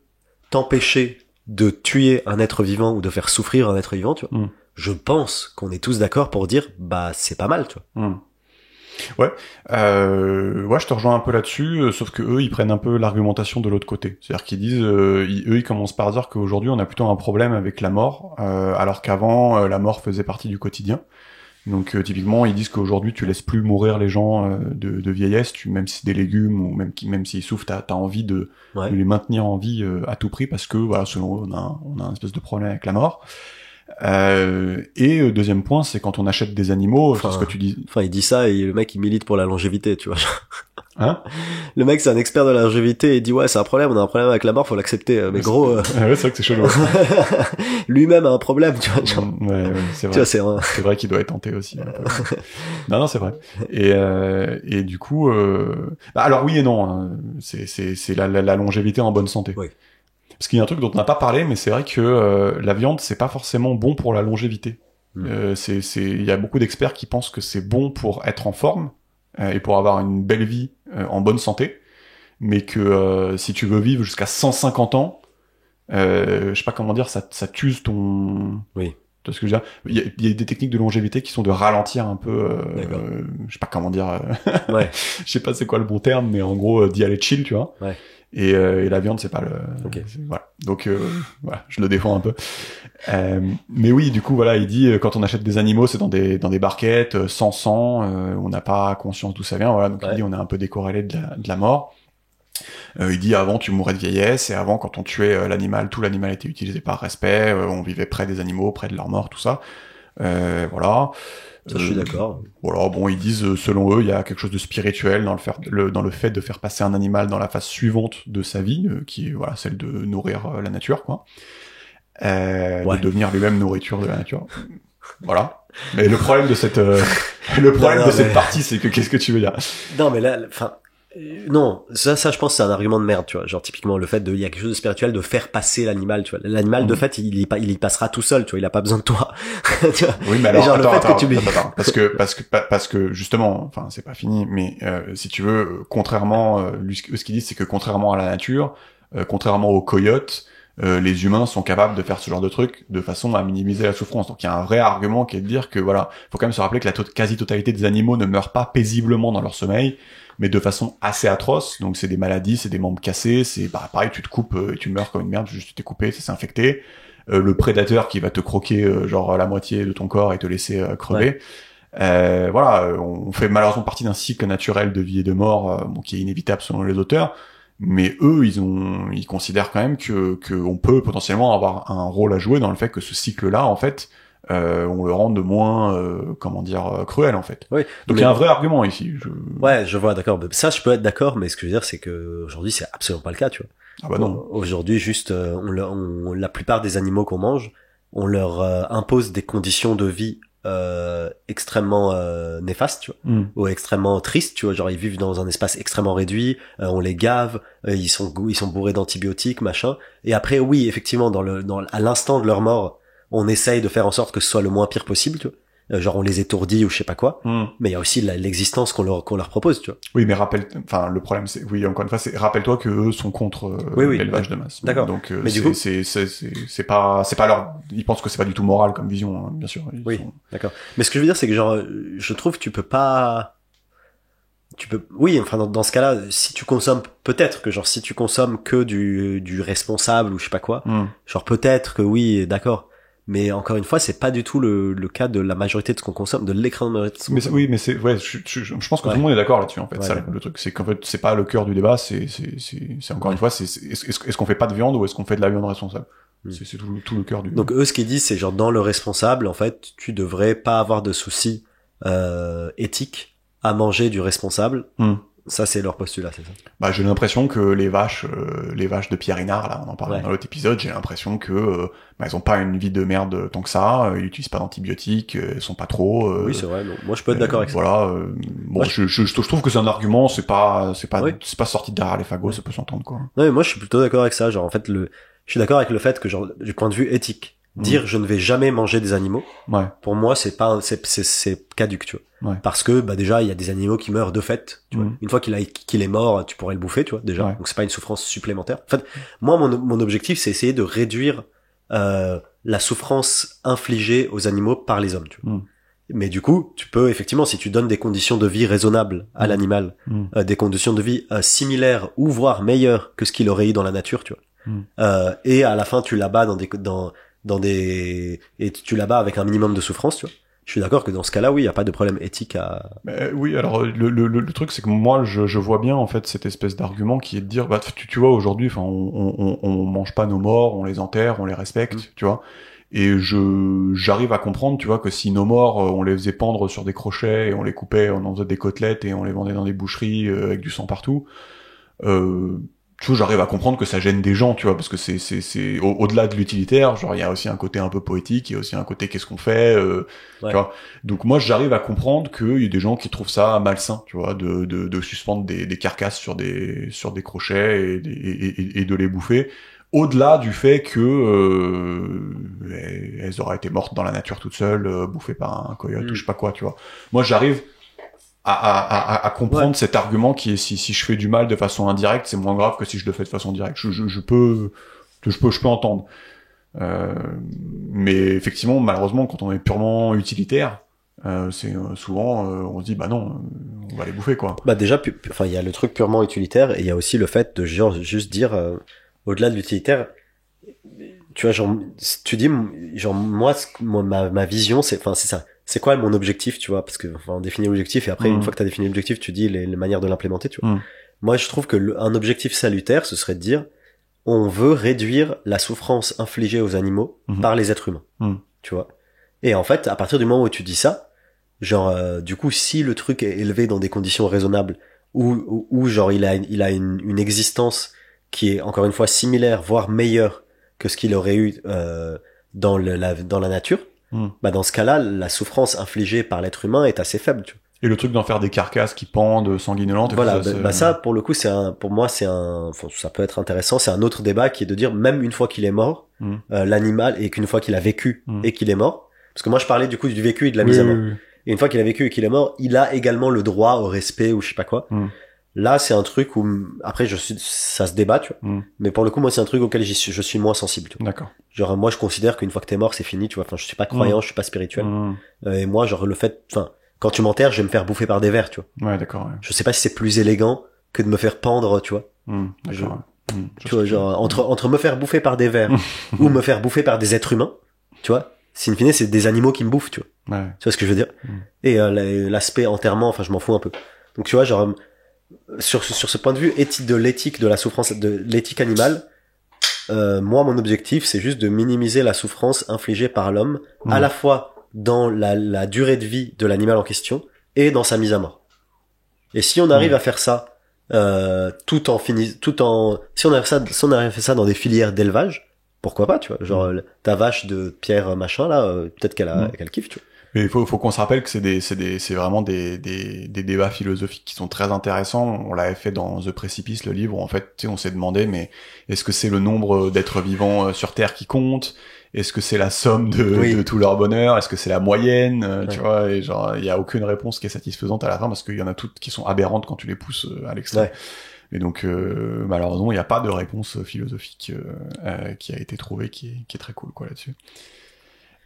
t'empêcher de tuer un être vivant ou de faire souffrir un être vivant, tu vois, je pense qu'on est tous d'accord pour dire, bah, c'est pas mal, tu vois. Ouais, je te rejoins un peu là-dessus, sauf que eux, ils prennent un peu l'argumentation de l'autre côté. C'est-à-dire qu'ils disent, ils commencent par dire qu'aujourd'hui, on a plutôt un problème avec la mort, alors qu'avant, la mort faisait partie du quotidien. Donc typiquement, ils disent qu'aujourd'hui tu laisses plus mourir les gens de vieillesse, même si c'est des légumes ou même s'ils souffrent, t'as envie de les maintenir en vie à tout prix parce que voilà, selon eux, on a un espèce de problème avec la mort. Et deuxième point, c'est quand on achète des animaux, c'est ce que tu dis. Enfin, il dit ça et le mec il milite pour la longévité, tu vois. Hein? Le mec c'est un expert de la longévité et il dit ouais c'est un problème, on a un problème avec la mort, faut l'accepter. Mais gros, ouais, c'est vrai que c'est chelou. Lui-même a un problème, tu vois. Genre... Ouais, c'est vrai. Tu vois, c'est vrai qu'il doit être tenté aussi. Un peu. Non, c'est vrai. Et du coup, alors oui et non. Hein. C'est la longévité en bonne santé. Oui. Parce qu'il y a un truc dont on n'a pas parlé, mais c'est vrai que la viande c'est pas forcément bon pour la longévité. Il y a beaucoup d'experts qui pensent que c'est bon pour être en forme et pour avoir une belle vie en bonne santé, mais que si tu veux vivre jusqu'à 150 ans, je sais pas comment dire, ça t'use ton... Oui. Tu vois ce que je veux dire? Il y a des techniques de longévité qui sont de ralentir un peu, je sais pas comment dire, ouais. Je sais pas c'est quoi le bon terme, mais en gros d'y aller chill, tu vois. Ouais. Et la viande c'est pas le... Okay. Voilà. Donc voilà, je le défends un peu. Mais oui, du coup voilà, il dit quand on achète des animaux, c'est dans des barquettes sans sang, on n'a pas conscience d'où ça vient, voilà. Donc il dit on est un peu décorrélé de la mort. Il dit avant tu mourais de vieillesse, et avant quand on tuait l'animal, tout l'animal était utilisé par respect, on vivait près des animaux, près de leur mort, tout ça. Voilà. Ça, je suis d'accord. Voilà, bon, ils disent, selon eux, il y a quelque chose de spirituel dans le fait de faire passer un animal dans la phase suivante de sa vie, qui est, voilà, celle de nourrir la nature, quoi. De devenir lui-même nourriture de la nature. Voilà. Mais le problème de cette, cette partie, c'est que, qu'est-ce que tu veux dire? Non, mais là, enfin, non, ça, je pense que c'est un argument de merde, tu vois. Genre, typiquement, le fait il y a quelque chose de spirituel de faire passer l'animal, tu vois. L'animal, de fait, il y passera tout seul, tu vois. Il a pas besoin de toi. Tu vois. Oui, mais alors, attends, parce que, justement, enfin, c'est pas fini, mais, si tu veux, contrairement, ce qu'il dit, c'est que contrairement à la nature, contrairement aux coyotes, les humains sont capables de faire ce genre de truc de façon à minimiser la souffrance. Donc il y a un vrai argument qui est de dire que voilà, faut quand même se rappeler que la quasi-totalité des animaux ne meurent pas paisiblement dans leur sommeil, mais de façon assez atroce. Donc c'est des maladies, c'est des membres cassés, c'est pareil, tu te coupes et tu meurs comme une merde, juste tu t'es coupé, c'est infecté. Le prédateur qui va te croquer genre la moitié de ton corps et te laisser crever. Ouais. Voilà, on fait malheureusement partie d'un cycle naturel de vie et de mort qui est inévitable selon les auteurs. Mais eux, ils considèrent quand même que on peut potentiellement avoir un rôle à jouer dans le fait que ce cycle-là, en fait, on le rende moins, cruel, en fait. Oui. Donc il y a un vrai argument ici. Ouais, je vois, d'accord. Ça, je peux être d'accord, mais ce que je veux dire, c'est que aujourd'hui, c'est absolument pas le cas, tu vois. Ah bah non. Aujourd'hui, juste, la plupart des animaux qu'on mange, on leur impose des conditions de vie extrêmement néfastes, tu vois, ou extrêmement tristes, tu vois, genre ils vivent dans un espace extrêmement réduit, on les gave, ils sont bourrés d'antibiotiques, machin. Et après, oui, effectivement, à l'instant de leur mort, on essaye de faire en sorte que ce soit le moins pire possible, tu vois. Genre on les étourdit ou je sais pas quoi, mais il y a aussi l'existence qu'on leur propose, tu vois. Oui, mais le problème c'est, oui, encore une fois, rappelle-toi que eux sont contre l'élevage de masse. D'accord. Donc mais du coup, c'est pas leur, ils pensent que c'est pas du tout moral comme vision, hein, bien sûr. D'accord. Mais ce que je veux dire, c'est que genre, je trouve que oui, enfin dans ce cas-là, si tu consommes, peut-être que genre si tu consommes que du responsable ou je sais pas quoi, genre peut-être que oui, d'accord. Mais encore une fois, c'est pas du tout le cas de la majorité de ce qu'on consomme, de l'écran de majorité de ce qu'on consomme. Oui, mais je pense que tout le monde est d'accord là-dessus, en fait. Ça, le truc, c'est qu'en fait, c'est pas le cœur du débat, c'est encore une fois, est-ce qu'on fait pas de viande ou est-ce qu'on fait de la viande responsable? C'est tout le cœur du... Donc eux, ce qu'ils disent, c'est genre, dans le responsable, en fait, tu devrais pas avoir de soucis, éthiques à manger du responsable. Ça, c'est leur postulat, c'est ça? Bah, j'ai l'impression que les vaches de Pierre Hinard, là, on en parlait dans l'autre épisode, j'ai l'impression que, elles ont pas une vie de merde tant que ça, ils utilisent pas d'antibiotiques, elles sont pas trop, oui, c'est vrai, moi, je peux être d'accord avec ça. Voilà, bon, je trouve que c'est un argument, c'est pas sorti de derrière les fagots, ça peut s'entendre, quoi. Non, mais moi, je suis plutôt d'accord avec ça, genre, en fait, je suis d'accord avec le fait que, genre, du point de vue éthique, dire je ne vais jamais manger des animaux, pour moi, c'est caduque, tu vois. Parce que, bah, déjà, il y a des animaux qui meurent de fait, tu vois. Une fois qu'il est mort, tu pourrais le bouffer, tu vois, déjà. Donc c'est pas une souffrance supplémentaire. En fait, moi, mon objectif, c'est essayer de réduire, la souffrance infligée aux animaux par les hommes, tu vois. Mais du coup, tu peux, effectivement, si tu donnes des conditions de vie raisonnables à l'animal, des conditions de vie similaires ou voire meilleures que ce qu'il aurait eu dans la nature, tu vois. Et à la fin, tu l'abats et tu l'abats avec un minimum de souffrance, tu vois. Je suis d'accord que dans ce cas-là, oui, il y a pas de problème éthique à... oui, alors le truc, c'est que moi, je vois bien en fait cette espèce d'argument qui est de dire, bah tu vois, aujourd'hui, enfin, on mange pas nos morts, on les enterre, on les respecte, tu vois. Et j'arrive à comprendre, tu vois, que si nos morts, on les faisait pendre sur des crochets et on les coupait, on en faisait des côtelettes et on les vendait dans des boucheries avec du sang partout. Tu vois, j'arrive à comprendre que ça gêne des gens, tu vois, parce que c'est au-delà de l'utilitaire, genre il y a aussi un côté un peu poétique, il y a aussi un côté qu'est-ce qu'on fait, tu vois. Donc moi j'arrive à comprendre qu'il y a des gens qui trouvent ça malsain, tu vois, de suspendre des carcasses sur des crochets et de les bouffer, au-delà du fait que elles auraient été mortes dans la nature toutes seules, bouffées par un coyote ou je sais pas quoi, tu vois. Moi j'arrive à comprendre cet argument qui est si je fais du mal de façon indirecte, c'est moins grave que si je le fais de façon directe. Je peux entendre. Mais effectivement, malheureusement, quand on est purement utilitaire, c'est souvent on se dit bah non, on va les bouffer, quoi. Bah déjà, enfin il y a le truc purement utilitaire et il y a aussi le fait de genre juste dire au-delà de l'utilitaire, tu vois, genre tu dis genre moi ma vision c'est ça. C'est quoi mon objectif, tu vois, parce que enfin on définit l'objectif et après une fois que t'as défini l'objectif, tu dis les manières de l'implémenter, tu vois. Moi, je trouve que un objectif salutaire, ce serait de dire on veut réduire la souffrance infligée aux animaux par les êtres humains, tu vois. Et en fait, à partir du moment où tu dis ça, genre du coup, si le truc est élevé dans des conditions raisonnables ou genre il a une existence qui est encore une fois similaire, voire meilleure que ce qu'il aurait eu dans la nature. Bah dans ce cas-là, la souffrance infligée par l'être humain est assez faible, tu vois. Et le truc d'en faire des carcasses qui pendent, sanguinolentes. Voilà, ça pour le coup pour moi ça peut être intéressant. C'est un autre débat qui est de dire même une fois qu'il est mort, l'animal et qu'une fois qu'il a vécu et qu'il est mort, parce que moi je parlais du coup du vécu et de la mise à mort. Et une fois qu'il a vécu et qu'il est mort, il a également le droit au respect ou je sais pas quoi. Là, c'est un truc où, après, ça se débat, tu vois. Mais pour le coup, moi, c'est un truc auquel je suis moins sensible, tu vois. D'accord. Genre, moi, je considère qu'une fois que t'es mort, c'est fini, tu vois. Enfin, je suis pas croyant, je suis pas spirituel. Et moi, genre, quand tu m'enterres, je vais me faire bouffer par des vers, tu vois. Ouais, d'accord, ouais. Je sais pas si c'est plus élégant que de me faire pendre, tu vois. D'accord. Tu vois, genre, entre me faire bouffer par des vers ou me faire bouffer par des êtres humains, tu vois. In fine, c'est des animaux qui me bouffent, tu vois. Ouais. Tu vois ce que je veux dire? Et, l'aspect enterrement, enfin, je m'en fous un peu. Donc, tu vois, genre, sur ce point de vue de l'éthique de la souffrance, de l'éthique animale, moi mon objectif c'est juste de minimiser la souffrance infligée par l'homme à la fois dans la durée de vie de l'animal en question et dans sa mise à mort. Et si on arrive à faire ça si on avait fait ça dans des filières d'élevage, pourquoi pas, tu vois, genre ta vache de Pierre machin là, peut-être qu'elle kiffe, tu vois. Mais il faut qu'on se rappelle que c'est vraiment des débats philosophiques qui sont très intéressants. On l'avait fait dans The Precipice, le livre, où en fait, tu sais, on s'est demandé, mais est-ce que c'est le nombre d'êtres vivants sur Terre qui compte? Est-ce que c'est la somme de tout leur bonheur? Est-ce que c'est la moyenne? Tu vois, et genre, il y a aucune réponse qui est satisfaisante à la fin parce qu'il y en a toutes qui sont aberrantes quand tu les pousses à l'extrême. Ouais. Et donc, malheureusement, il n'y a pas de réponse philosophique qui a été trouvée qui est très cool, quoi, là-dessus.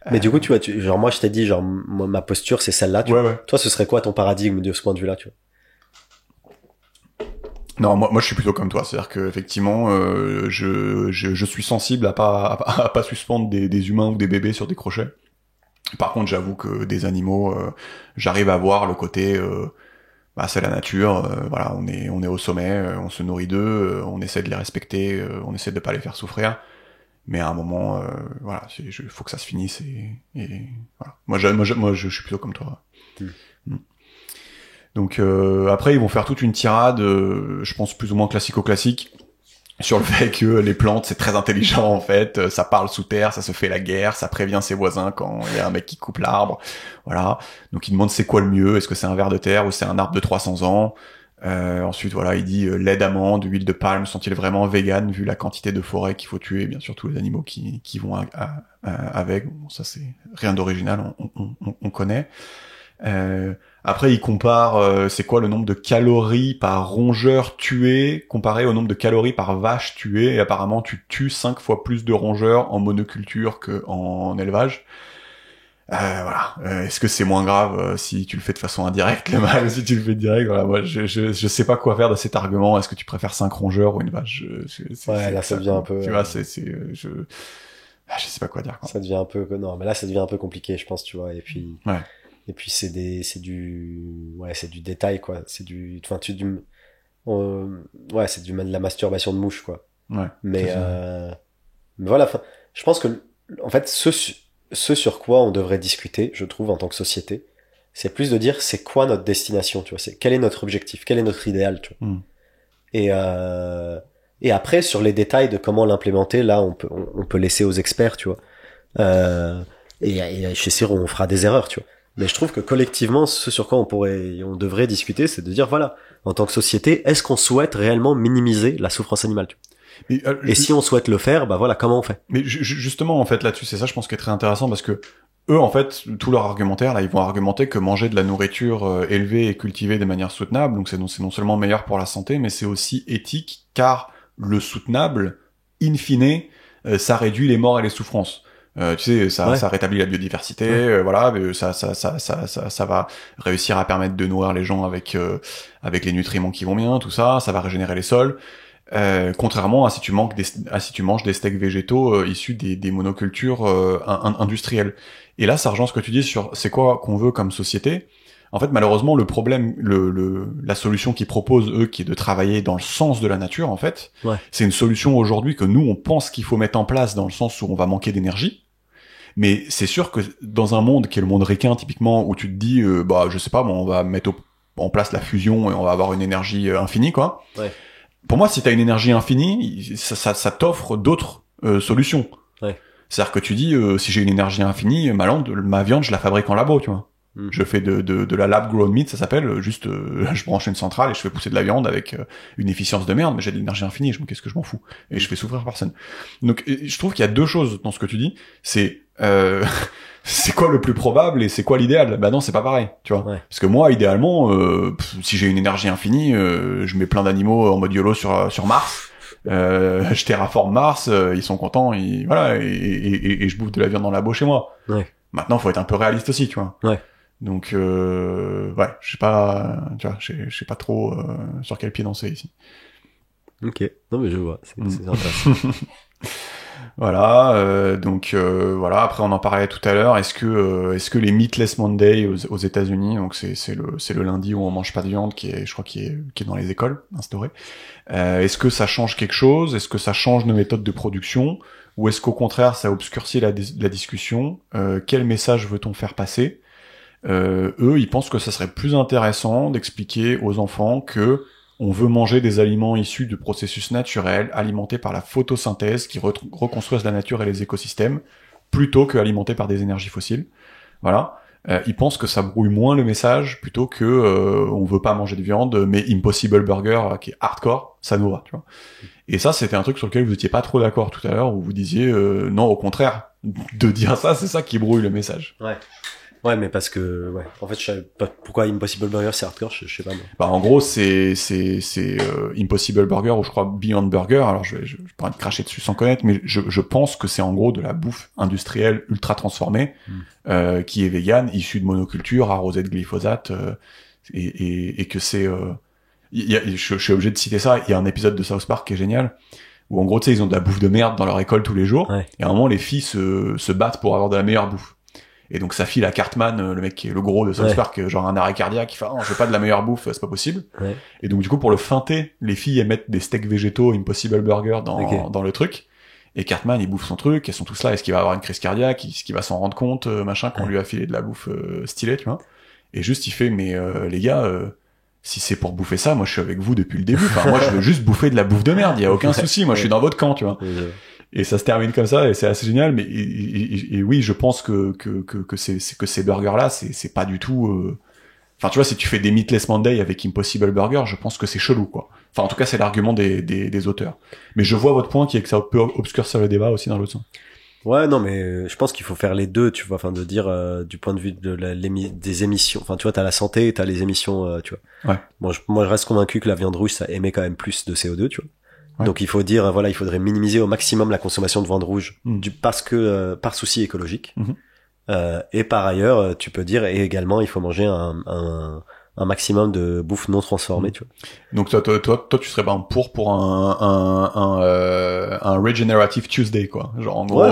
Mais du coup, tu vois, genre moi je t'ai dit, genre ma posture c'est celle-là. Ouais. Toi, ce serait quoi ton paradigme de ce point de vue-là, tu vois? Non, moi je suis plutôt comme toi, c'est-à-dire que effectivement, je suis sensible à pas suspendre des humains ou des bébés sur des crochets. Par contre, j'avoue que des animaux, j'arrive à voir le côté, c'est la nature, voilà, on est au sommet, on se nourrit d'eux, on essaie de les respecter, on essaie de pas les faire souffrir. Mais à un moment, voilà, faut que ça se finisse et voilà. Moi, je suis plutôt comme toi. Donc après, ils vont faire toute une tirade, je pense plus ou moins classico-classique, sur le fait que les plantes c'est très intelligent en fait, ça parle sous terre, ça se fait la guerre, ça prévient ses voisins quand il y a un mec qui coupe l'arbre, voilà. Donc ils demandent c'est quoi le mieux, est-ce que c'est un ver de terre ou c'est un arbre de 300 ans? Ensuite, voilà, il dit lait d'amande, huile de palme, sont-ils vraiment véganes vu la quantité de forêt qu'il faut tuer, bien sûr tous les animaux qui vont avec. Bon, ça c'est rien d'original, on connaît. Après, il compare c'est quoi le nombre de calories par rongeur tué comparé au nombre de calories par vache tuée, et apparemment tu tues 5 fois plus de rongeurs en monoculture que en élevage. Voilà. Est-ce que c'est moins grave si tu le fais de façon indirecte, le mal, si tu le fais direct? Voilà, moi, je sais pas quoi faire de cet argument. Est-ce que tu préfères 5 rongeurs ou une vache? Là, ça devient un peu. Tu vois, je sais pas quoi dire, quoi. Ça devient un peu, non, mais là, ça devient un peu compliqué, je pense, tu vois. Et puis c'est du détail, quoi. C'est de la masturbation de mouche, quoi. Ouais. Mais voilà, je pense que, en fait, ce sur quoi on devrait discuter, je trouve, en tant que société, c'est plus de dire c'est quoi notre destination, tu vois, c'est quel est notre objectif, quel est notre idéal, tu vois. Et après, sur les détails de comment l'implémenter, là, on peut laisser aux experts, tu vois. Et chez Ciro, on fera des erreurs, tu vois. Mais je trouve que collectivement, ce sur quoi on devrait discuter, c'est de dire, voilà, en tant que société, est-ce qu'on souhaite réellement minimiser la souffrance animale, tu vois. Et si on souhaite le faire, voilà, comment on fait? Mais justement, en fait, là-dessus, c'est ça, je pense, qui est très intéressant, parce que eux, en fait, tout leur argumentaire, là, ils vont argumenter que manger de la nourriture élevée et cultivée de manière soutenable, donc c'est non seulement meilleur pour la santé, mais c'est aussi éthique, car le soutenable, in fine, ça réduit les morts et les souffrances. Tu sais, ça rétablit la biodiversité, voilà, ça va réussir à permettre de nourrir les gens avec les nutriments qui vont bien, tout ça va régénérer les sols. Contrairement à si tu manges des steaks végétaux issus des monocultures industrielles. Et là, ça rejoint ce que tu dis sur c'est quoi qu'on veut comme société. En fait, malheureusement, le problème, la solution qu'ils proposent eux, qui est de travailler dans le sens de la nature, en fait, c'est une solution aujourd'hui que nous on pense qu'il faut mettre en place dans le sens où on va manquer d'énergie. Mais c'est sûr que dans un monde qui est le monde ricain typiquement, où tu te dis je sais pas, on va mettre en place la fusion et on va avoir une énergie infinie, quoi. Ouais. Pour moi, si t'as une énergie infinie, ça t'offre d'autres solutions. Ouais. C'est-à-dire que tu dis, si j'ai une énergie infinie, ma viande, je la fabrique en labo, tu vois. Je fais de la lab grown meat, ça s'appelle. Juste, je branche une centrale et je fais pousser de la viande avec une efficience de merde, mais j'ai de l'énergie infinie. Qu'est-ce que je m'en fous? Et je fais souffrir personne. Donc, je trouve qu'il y a deux choses dans ce que tu dis. C'est c'est quoi le plus probable et c'est quoi l'idéal? Bah non, c'est pas pareil, tu vois. Ouais. Parce que moi, idéalement, si j'ai une énergie infinie, je mets plein d'animaux en mode YOLO sur Mars. Je terraforme Mars, ils sont contents, et je bouffe de la viande dans le labo chez moi. Ouais. Maintenant, faut être un peu réaliste aussi, tu vois. Ouais. Donc, je sais pas, tu vois, je sais pas trop sur quel pied danser ici. Ok, non mais je vois, c'est intéressant. Voilà, donc voilà. Après, on en parlait tout à l'heure. Est-ce que les Meatless Monday aux États-Unis, donc c'est le lundi où on mange pas de viande, qui est dans les écoles instauré. Est-ce que ça change quelque chose? Est-ce que ça change nos méthodes de production? Ou est-ce qu'au contraire, ça obscurcit la discussion? Quel message veut-on faire passer? Eux, ils pensent que ça serait plus intéressant d'expliquer aux enfants que on veut manger des aliments issus de processus naturels, alimentés par la photosynthèse, qui reconstruisent la nature et les écosystèmes, plutôt que alimentés par des énergies fossiles. Voilà. ils pensent que ça brouille moins le message plutôt que on veut pas manger de viande, mais Impossible Burger qui est hardcore, ça nous va, tu vois. Et ça, c'était un truc sur lequel vous étiez pas trop d'accord tout à l'heure, où vous disiez non, au contraire, de dire ça, c'est ça qui brouille le message. Ouais, mais parce que, en fait, je savais pas pourquoi Impossible Burger c'est hardcore, je sais pas. Moi. Bah, en gros, c'est Impossible Burger, ou je crois Beyond Burger, alors je vais pas te cracher dessus sans connaître, mais je pense que c'est en gros de la bouffe industrielle ultra transformée, qui est végane, issue de monoculture, arrosée de glyphosate, et que c'est, je suis obligé de citer ça, il y a un épisode de South Park qui est génial, où en gros, tu sais, ils ont de la bouffe de merde dans leur école tous les jours, et à un moment, les filles se battent pour avoir de la meilleure bouffe. Et donc sa fille, la Cartman, le mec qui est le gros de South Park, genre un arrêt cardiaque, il fait je veux pas de la meilleure bouffe, c'est pas possible. Et donc du coup pour le feinter, les filles elles mettent des steaks végétaux Impossible Burger dans le truc. Et Cartman il bouffe son truc, elles sont tous là, est-ce qu'il va avoir une crise cardiaque, est-ce qu'il va s'en rendre compte, machin, qu'on lui a filé de la bouffe stylée, tu vois. Et juste il fait mais les gars, si c'est pour bouffer ça, moi je suis avec vous depuis le début. Enfin moi je veux juste bouffer de la bouffe de merde, il y a aucun souci, moi je suis dans votre camp, tu vois. Et ça se termine comme ça, et c'est assez génial. Mais et oui, je pense que ces burgers là, c'est pas du tout. Enfin, tu vois, si tu fais des Meatless Monday avec Impossible Burger, je pense que c'est chelou, quoi. Enfin, en tout cas, c'est l'argument des auteurs. Mais je vois votre point qui est que ça peut obscurcir le débat aussi dans l'autre sens. Ouais, non, mais je pense qu'il faut faire les deux, tu vois, enfin, de dire du point de vue de des émissions. Enfin, tu vois, t'as la santé, t'as les émissions, tu vois. Ouais. Bon, moi, je reste convaincu que la viande rouge, ça émet quand même plus de CO2, tu vois. Ouais. Donc il faut dire il faudrait minimiser au maximum la consommation de viande rouge parce que par souci écologique. Et par ailleurs tu peux dire et également il faut manger un maximum de bouffe non transformée, tu vois. Donc toi tu serais pour un regenerative Tuesday, quoi. Genre en gros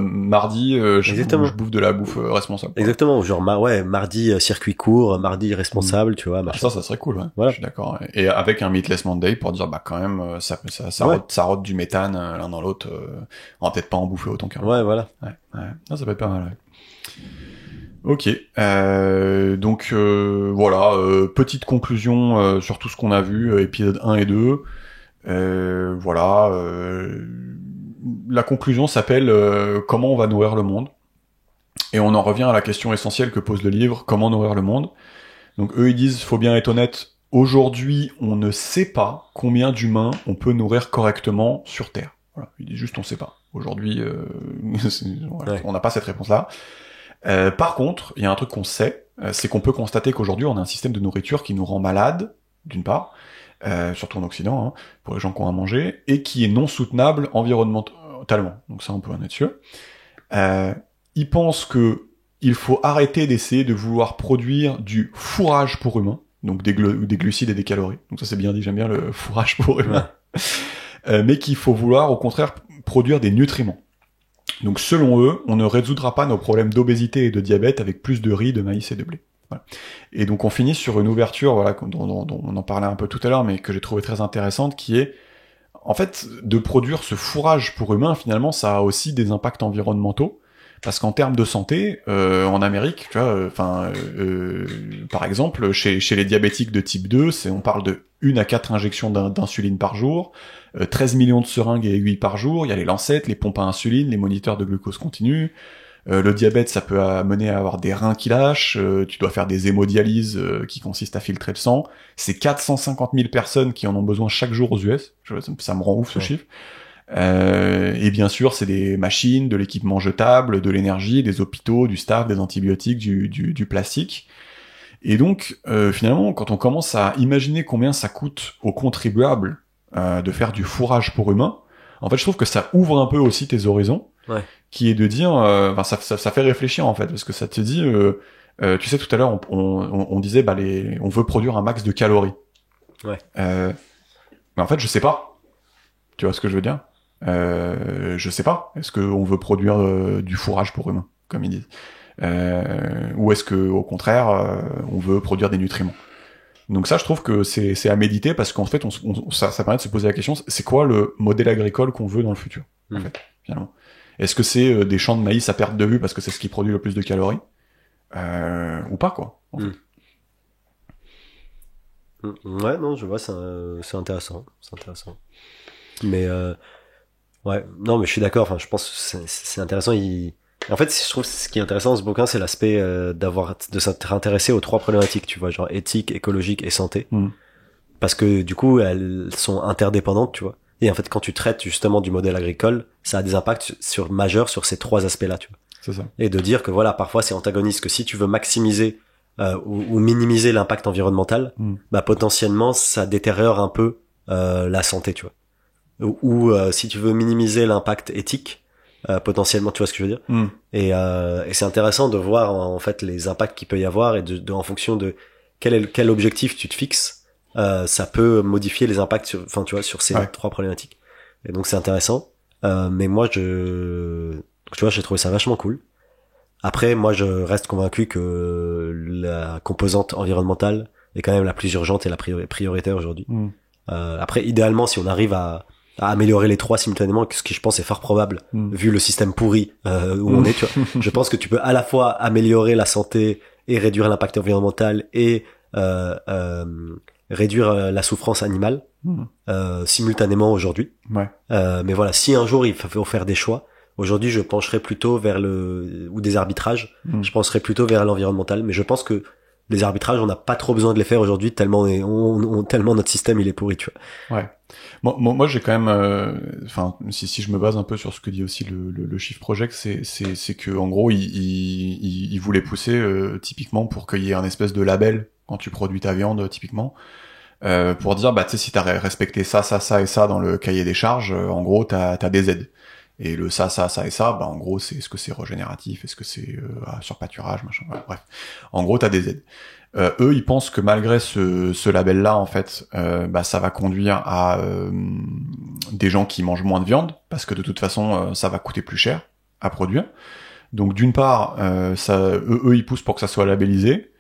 mardi je bouffe de la bouffe responsable, quoi. Exactement, genre mardi circuit court, mardi responsable, tu vois. Ça serait cool, ouais. Voilà. Je suis d'accord. Et avec un Meatless Monday pour dire quand même ça rôde du méthane l'un dans l'autre, on va peut-être pas en bouffer autant qu'un. Ouais, voilà. Ouais. Non, ça peut être pas mal. Ouais. Ok, donc voilà, petite conclusion sur tout ce qu'on a vu, épisode 1 et 2. La conclusion s'appelle comment on va nourrir le monde. Et on en revient à la question essentielle que pose le livre, comment nourrir le monde. Donc eux ils disent, faut bien être honnête, aujourd'hui on ne sait pas combien d'humains on peut nourrir correctement sur Terre. Voilà, ils disent juste on sait pas. Aujourd'hui, on n'a pas cette réponse-là. Par contre, il y a un truc qu'on sait, c'est qu'on peut constater qu'aujourd'hui on a un système de nourriture qui nous rend malades, d'une part, surtout en Occident, pour les gens qui ont à manger, et qui est non soutenable environnementalement. Donc ça, on peut en être sûr. Ils pensent que il faut arrêter d'essayer de vouloir produire du fourrage pour humains, donc des glucides et des calories. Donc ça c'est bien dit, j'aime bien le fourrage pour humains. Mais qu'il faut vouloir au contraire produire des nutriments. Donc selon eux, on ne résoudra pas nos problèmes d'obésité et de diabète avec plus de riz, de maïs et de blé. Voilà. Et donc on finit sur une ouverture, dont on en parlait un peu tout à l'heure, mais que j'ai trouvé très intéressante, qui est, en fait, de produire ce fourrage pour humains, finalement, ça a aussi des impacts environnementaux, parce qu'en termes de santé, en Amérique, tu vois, par exemple, chez les diabétiques de type 2, on parle de 1 à 4 injections d'insuline par jour, 13 millions de seringues et aiguilles par jour, il y a les lancettes, les pompes à insuline, les moniteurs de glucose continu, le diabète, ça peut amener à avoir des reins qui lâchent, tu dois faire des hémodialyses qui consistent à filtrer le sang, c'est 450 000 personnes qui en ont besoin chaque jour aux US, ça me rend ouf ce chiffre. Et bien sûr, c'est des machines, de l'équipement jetable, de l'énergie, des hôpitaux, du staff, des antibiotiques, du plastique. Et donc, finalement, quand on commence à imaginer combien ça coûte aux contribuables de faire du fourrage pour humains, en fait, je trouve que ça ouvre un peu aussi tes horizons, qui est de dire, ça fait réfléchir en fait, parce que ça te dit, tu sais, tout à l'heure, on disait, on veut produire un max de calories. Mais en fait, je sais pas. Tu vois ce que je veux dire? Je sais pas. Est-ce qu'on veut produire du fourrage pour humains, comme ils disent, ou est-ce que au contraire on veut produire des nutriments? Donc ça, je trouve que c'est à méditer, parce qu'en fait, ça permet de se poser la question, c'est quoi le modèle agricole qu'on veut dans le futur, en fait, finalement. Est-ce que c'est des champs de maïs à perte de vue parce que c'est ce qui produit le plus de calories, ou pas, quoi, en fait. Ouais, non, je vois, c'est intéressant, Mais non, mais je suis d'accord. Enfin, je pense que c'est intéressant. En fait, je trouve ce qui est intéressant dans ce bouquin, c'est l'aspect de s'être intéressé aux 3 problématiques, tu vois, genre éthique, écologique et santé. Parce que du coup, elles sont interdépendantes, tu vois. Et en fait, quand tu traites justement du modèle agricole, ça a des impacts majeurs sur ces 3 aspects-là, tu vois. C'est ça. Et de dire que voilà, parfois c'est antagoniste, que si tu veux maximiser ou minimiser l'impact environnemental, bah potentiellement ça détériore un peu la santé, tu vois. Ou si tu veux minimiser l'impact éthique, potentiellement, tu vois ce que je veux dire. Et c'est intéressant de voir en fait les impacts qu'il peut y avoir et en fonction de quel objectif tu te fixes, ça peut modifier les impacts enfin tu vois, sur ces 3 problématiques. Et donc c'est intéressant. Mais moi tu vois, j'ai trouvé ça vachement cool. Après, moi, je reste convaincu que la composante environnementale est quand même la plus urgente et la prioritaire aujourd'hui. Après, idéalement, si on arrive à améliorer les 3 simultanément, ce qui je pense est fort probable, vu le système pourri où on est, tu vois, je pense que tu peux à la fois améliorer la santé et réduire l'impact environnemental et réduire la souffrance animale simultanément aujourd'hui. Mais voilà, si un jour il faut faire des choix, aujourd'hui, je pencherais plutôt vers ou des arbitrages. Je penserais plutôt vers l'environnemental. Mais je pense que les arbitrages, on n'a pas trop besoin de les faire aujourd'hui tellement tellement notre système il est pourri, tu vois. Ouais. Moi, j'ai quand même, enfin, si je me base un peu sur ce que dit aussi le Shift Project, c'est que en gros, il voulait pousser typiquement pour qu'il y ait un espèce de label quand tu produis ta viande, typiquement. Pour dire, bah, tu sais, si t'as respecté ça et ça dans le cahier des charges, en gros, t'as des aides. Et le ça et ça, bah en gros, est-ce que c'est régénératif, est-ce que c'est surpâturage, machin, ouais, bref. En gros, t'as des aides. Eux, ils pensent que malgré ce label-là, en fait, bah ça va conduire à des gens qui mangent moins de viande, parce que de toute façon, ça va coûter plus cher à produire. Donc d'une part, eux, ils poussent pour que ça soit labellisé,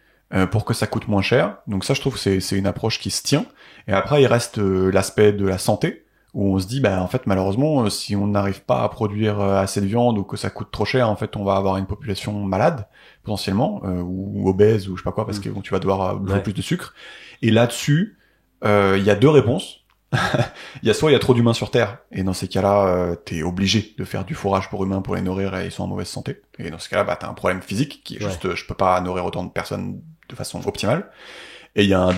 pour que ça coûte moins cher. Donc ça, je trouve que c'est une approche qui se tient. Et après, il reste l'aspect de la santé, où on se dit, bah en fait malheureusement, si on n'arrive pas à produire assez de viande ou que ça coûte trop cher, en fait on va avoir une population malade potentiellement ou obèse ou je sais pas quoi, parce que bon, tu vas devoir bouffer plus de sucre. Et là-dessus, il y a 2 réponses. Il y a trop d'humains sur Terre, et dans ces cas-là, t'es obligé de faire du fourrage pour humains pour les nourrir et ils sont en mauvaise santé. Et dans ce cas-là, bah t'as un problème physique qui est juste, je peux pas nourrir autant de personnes de façon optimale. Et il y a une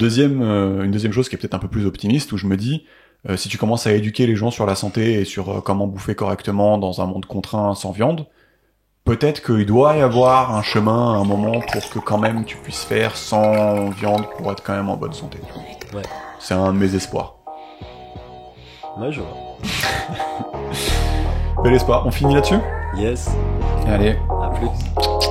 deuxième chose qui est peut-être un peu plus optimiste, où je me dis, si tu commences à éduquer les gens sur la santé et sur comment bouffer correctement dans un monde contraint sans viande, peut-être qu'il doit y avoir un chemin à un moment pour que quand même tu puisses faire sans viande pour être quand même en bonne santé. Ouais. C'est un de mes espoirs. Ouais, je vois. Bel espoir. On finit là-dessus ? Yes. Allez. À plus.